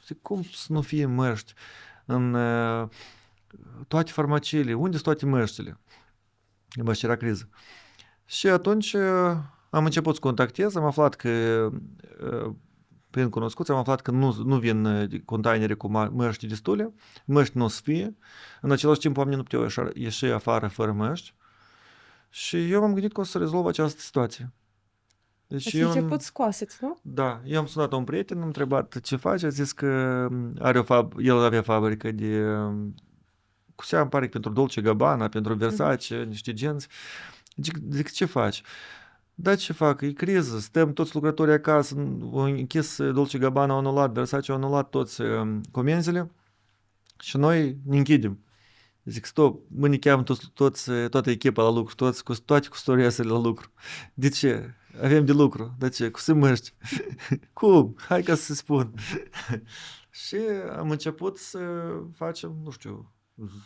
Zic, cum să nu fie măști în toate farmaciile? Unde sunt toate măștile? Măști era criză. Și atunci am început să contactez, am aflat că prin cunoscuți, am aflat că nu vin containere cu măști destule, măști nu o să fie, în același timp oamenii nu puteau ieși afară fără măști și eu m-am gândit că o să rezolv această situație. Deci Ați început scoaseți, nu? Da, eu am sunat un prieten, am întrebat ce face, a zis că el avea fabrică de, cu seamă, îmi pare că pentru Dolce Gabbana, pentru Versace, niște genți. Zic, ce faci? Da, ce fac? E criză, stăm toți lucrătorii acasă, au închis Dolce Gabbana, au anulat, Versace au anulat toți comenzile și noi ne închidem. Zic, stop, mâine cheamă toată echipa la lucru, toate custoriesele la lucru. De ce? Avem de lucru. De ce? Cu măști. Cum? Hai ca să spun. Și am început să facem, nu știu,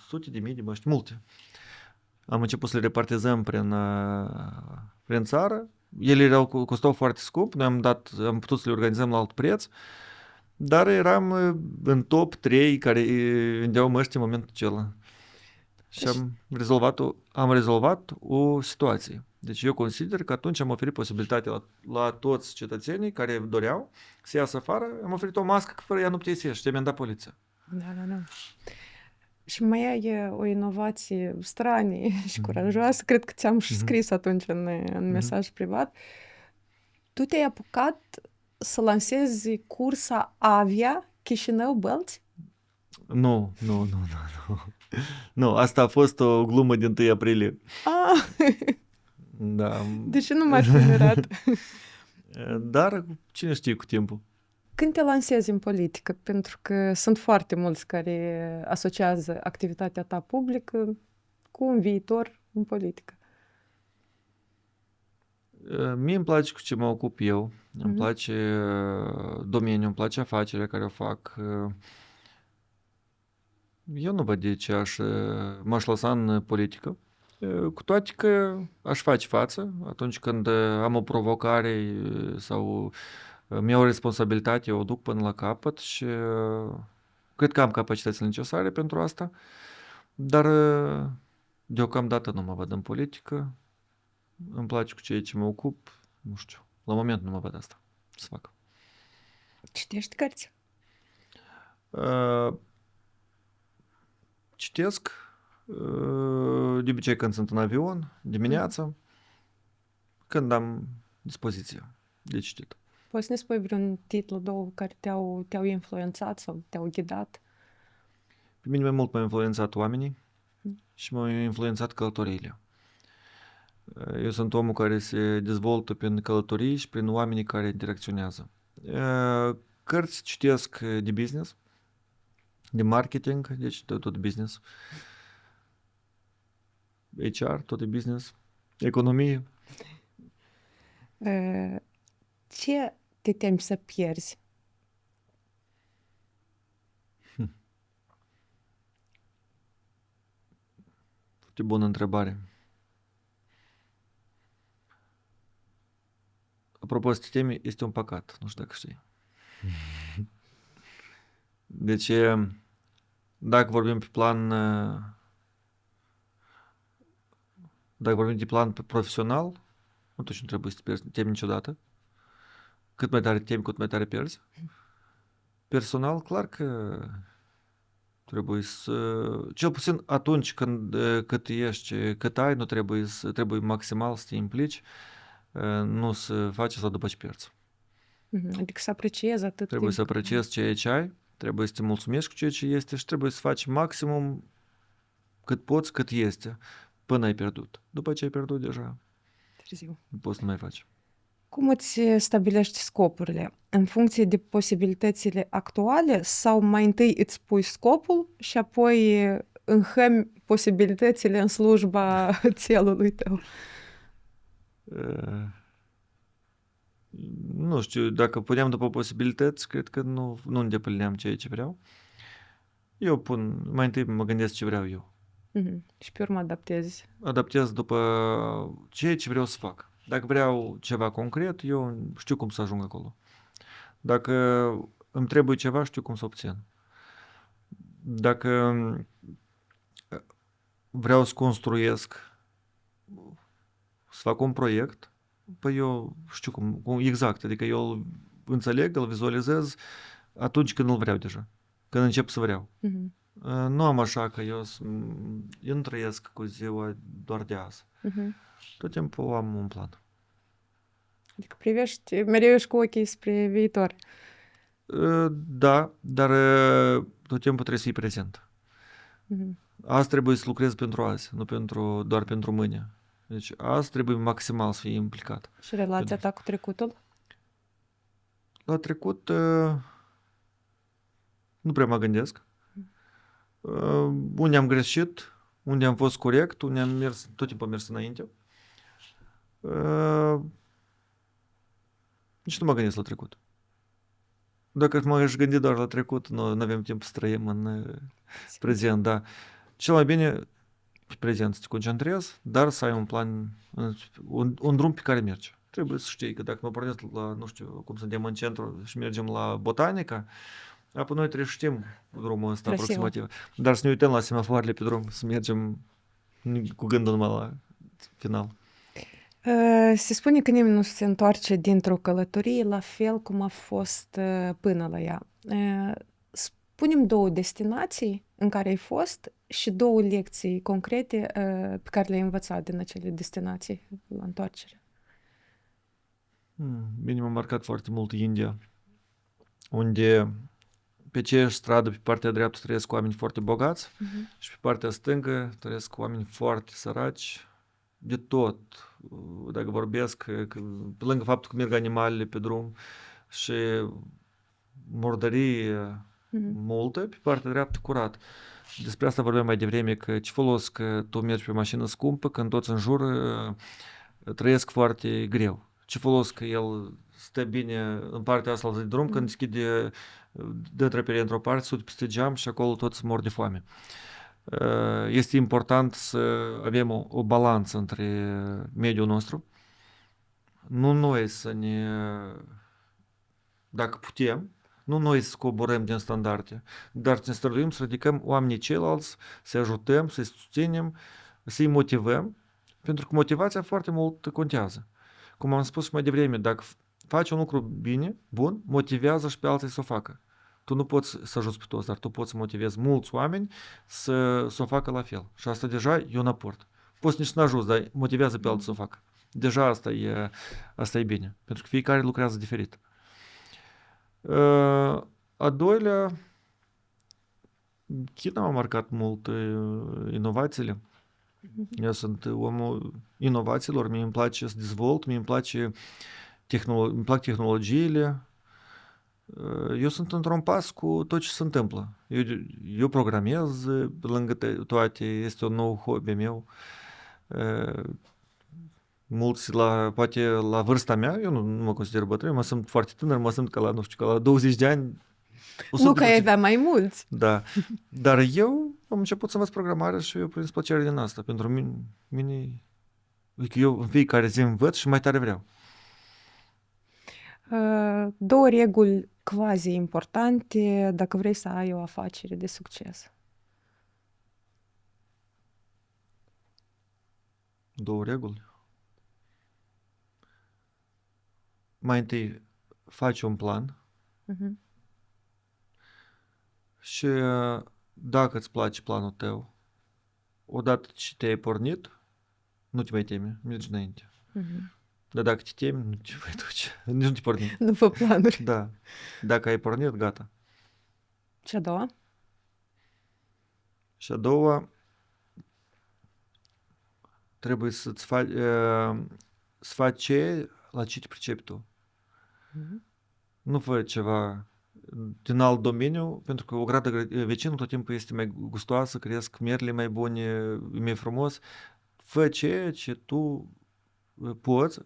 sute de mii de măști, multe. Am început să le repartizăm prin țară. Ele costau foarte scump, noi am putut să le organizăm la alt preț, dar eram în top 3 care vindeau măști în momentul acela. Și am rezolvat o situație. Deci eu consider că atunci am oferit posibilitatea la toți cetățenii care doreau să iasă afară, am oferit o mască că fără ea nu puteai să ieși și te-am dat poliția. Da. Și mai ai o inovație stranie și curajoasă, cred că ți-am și scris atunci în mesaj privat. Tu te-ai apucat să lansezi cursa Avia Chișinău-Bălți? Nu. Nu, asta a fost o glumă din 1 aprilie. Da. De ce nu m-aș fi mirat? Dar cine știe cu timpul. Când te lansezi în politică? Pentru că sunt foarte mulți care asociază activitatea ta publică cu un viitor în politică. Mie îmi place cu ce mă ocup eu, îmi place domeniul, îmi place afacerea care o fac. Eu nu văd de ce m-aș lăsa în politică, cu toate că aș face față atunci când am o provocare sau mi-au o responsabilitate, eu o duc până la capăt și cred că am capacitățile necesare pentru asta, dar deocamdată nu mă văd în politică, îmi place cu ceea ce mă ocup, nu știu, la moment nu mă văd asta să fac. Citești cărți? Citesc, de obicei când sunt în avion, dimineața, când am dispoziție de citit. Poți să ne spui vreun titlu, două care te-au influențat sau te-au ghidat? Pe mine mai mult m-au influențat oamenii și m-au influențat călătoriile. Eu sunt omul care se dezvoltă prin călătorii și prin oamenii care interacționează. Cărți citesc de business, de marketing, deci tot business. HR, tot e business. Economie. Ce te temi să pierzi? Foarte bună întrebare. Apropo, să te temi, este un păcat. Nu știu dacă știi. Deci, dacă vorbim pe plan profesional, atunci nu trebuie să te temi niciodată. Cât mai tare temi, cât mai tare pierzi. Personal, clar că trebuie să... Cel puțin atunci cât ești, cât ai, nu trebuie maximal să te implici, nu să faci asta după ce pierzi. Adică să apreciezi atât Trebuie timp. să apreciezi ceea ce ai, trebuie să te mulțumești cu ceea ce este și trebuie să faci maximum cât poți, cât este, până ai pierdut. După ce ai pierdut deja, Târziu. nu poți să mai faci. Cum îți stabilești scopurile? În funcție de posibilitățile actuale sau mai întâi îți pui scopul și apoi înhămi posibilitățile în slujba țelului tău? Nu știu, dacă puneam după posibilități, cred că nu îndeplineam ceea ce vreau. Mai întâi mă gândesc ce vreau eu. Și pe urmă adaptezi. Adaptez după ceea ce vreau să fac. Dacă vreau ceva concret, eu știu cum să ajung acolo. Dacă îmi trebuie ceva, știu cum să obțin. Dacă vreau să construiesc, să fac un proiect, păi eu știu cum exact, adică eu înțeleg, îl vizualizez atunci când îl vreau deja, când încep să vreau. Nu am așa că eu nu trăiesc cu ziua doar de azi. Tot timpul am un plan. Adică privești, mereu ești cu ochii spre viitor. Da, dar tot timpul trebuie să fii prezent. Azi trebuie să lucrezi pentru azi, nu doar pentru mâine. Deci azi trebuie maximal să fii implicat. Și relația ta cu trecutul? La trecut nu prea mă gândesc. Unde am greșit, unde am fost corect, unde am mers, tot timpul am mers înainte. Nici nu mă gândesc la trecut. Dacă m-aș gândi doar la trecut, nu avem timp să trăim în prezent, da. Cel mai bine pe prezent să te concentrezi, dar să ai un plan, un drum pe care mergi. Trebuie să știi că dacă mă pornesc la, nu știu, cum suntem în centru și mergem la botanica, apoi noi trebuie să știm drumul ăsta aproximativ. Dar să ne uităm la semafoarele pe drum, să mergem cu gândul numai la final. Se spune că nimeni nu se întoarce dintr-o călătorie la fel cum a fost până la ea. Spune-mi 2 destinații în care ai fost și 2 lecții concrete pe care le-ai învățat din acele destinații la întoarcere. Bine, m-a marcat foarte mult India, unde pe aceeași stradă, pe partea dreaptă, trăiesc oameni foarte bogați și pe partea stângă trăiesc oameni foarte săraci, de tot. Dacă vorbesc, pe lângă faptul că merg animalele pe drum și murdărie multă, pe partea dreaptă curat. Despre asta vorbeam mai devreme, că ce folos că tu mergi pe mașină scumpă când toți în jur trăiesc foarte greu. Ce folos că el stă bine în partea asta de drum când deschide, dă trepele într-o parte, sute peste geam și acolo toți mor de foame. Este important să avem o balanță între mediul nostru. Nu noi să ne, dacă putem, nu noi să coborăm din standarde, dar să ne străduim să ridicăm oamenii ceilalți, să ajutăm, să-i susținem, să-i motivăm, pentru că motivația foarte mult contează. Cum am spus și mai devreme, dacă faci un lucru bine, bun, motivează și pe alții să o facă. Tu nu poți să ajuți pe toți, dar tu poți să motivezi mulți oameni să o facă la fel. Și asta deja e un aport. Poți nici să nu ajuți, dar motivează pe alții să o facă. Deja asta e bine, pentru că fiecare lucrează diferit. A doilea, China m-a marcat mult inovațiile. Eu sunt omul inovațiilor, mie îmi place să dezvolt, mie îmi plac tehnologiile. Eu sunt într-un pas cu tot ce se întâmplă. Eu programez, pe lângă toate, este un nou hobby meu. Mulți, poate la vârsta mea, eu nu mă consider bătrân, mă simt foarte tânăr, mă simt ca la 20 de ani. Nu că ai avea mai mulți. Da, dar eu am început să învăț programarea și eu prins plăcere din asta. Pentru mine, adică eu în fiecare zi învăț și mai tare vreau. 2 reguli quasi importante dacă vrei să ai o afacere de succes. 2 reguli. Mai întâi faci un plan și dacă îți place planul tău, odată ce te-ai pornit, nu te mai teme, mergi înainte. Dar dacă te temi, nu te mai duci, nici nu te porni. Nu fă planuri. Da. Dacă ai pornit, gata. Și a doua? Și a doua, trebuie să faci ce la ce te pricepi tu. Nu fă ceva din alt domeniu, pentru că o gradă vecinul tot timpul este mai gustoasă, cresc mierile mai bune, e mai frumos. Fă ceea ce tu poți,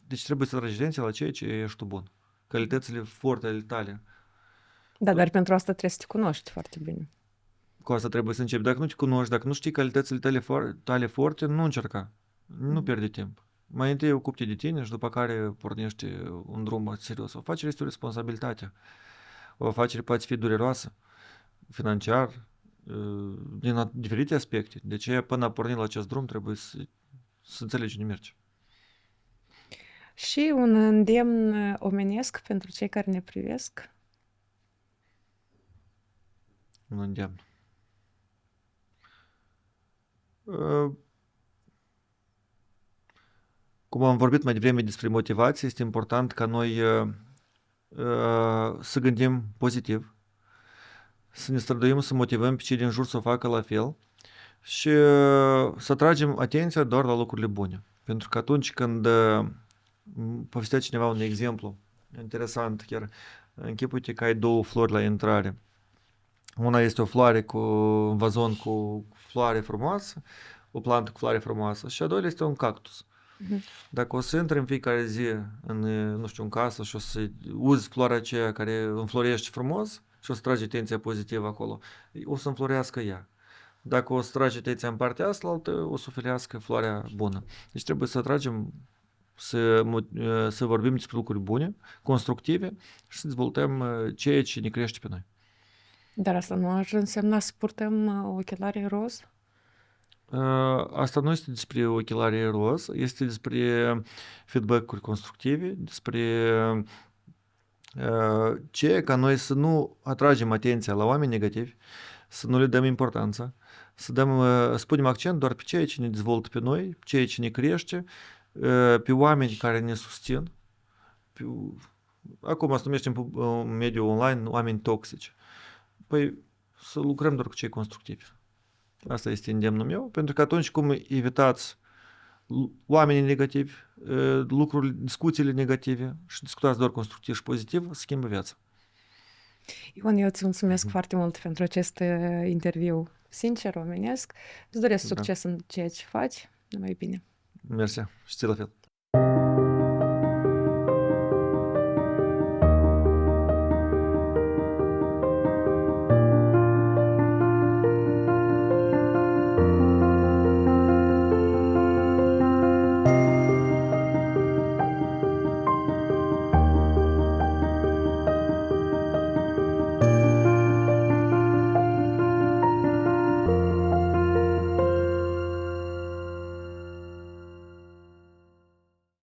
deci trebuie să tragi atenție la ceea ce ești tu bun. Calitățile forte ale tale. Da, dar pentru asta trebuie să te cunoști foarte bine. Cu asta trebuie să începi. Dacă nu te cunoști, dacă nu știi calitățile tale forte, nu încerca. Nu pierde timp. Mai întâi ocupi de tine și după care pornești un drum serios. O afacere este o responsabilitate. O afacere poate fi dureroasă, financiar, din diferite aspecte. De aceea, până a porni la acest drum, trebuie să înțelegi unde mergi. Și un îndemn omenesc pentru cei care ne privesc. Un îndemn. Uh, Cum am vorbit mai devreme despre motivație, este important ca noi să gândim pozitiv, să ne străduim să motivăm pe cei din jur să o facă la fel și să tragem atenția doar la lucrurile bune. Pentru că atunci când povestea cineva un exemplu interesant, chiar închipuite că ai două flori la intrare. Una este o floare cu un vazon cu floare frumoasă, o plantă cu floare frumoasă și a doilea este un cactus. Dacă o să intri în fiecare zi în, nu știu, în casă și o să uzi floarea aceea care înflorește frumos și o să tragi atenția pozitivă acolo, o să înflorească ea. Dacă o să tragi atenția în partea asta, o să filească floarea bună. Deci trebuie să tragem, să vorbim despre lucruri bune, constructive și să dezvoltăm ceea ce ne crește pe noi. Dar asta nu ar însemna să purtăm ochelari roz? Asta nu este despre ochelari roz, este despre feedback-uri constructive, despre ce ca noi să nu atragem atenția la oameni negativi, să nu le dăm importanță, să punem accent doar pe ceea ce ne dezvoltă pe noi, ceea ce ne crește, pe oameni care ne susțin. Acum se numește în mediul online oameni toxici. Păi să lucrăm doar cu cei constructivi. Asta este îndemnul meu, pentru că atunci cum evitați oamenii negativi, lucrurile, discuțiile negative și discutați doar constructiv și pozitiv, schimbă viața. Ion, eu îți mulțumesc foarte mult pentru acest interviu sincer, omenesc. Îți doresc succes în ceea ce faci. Numai bine. Mersi și ți la fel.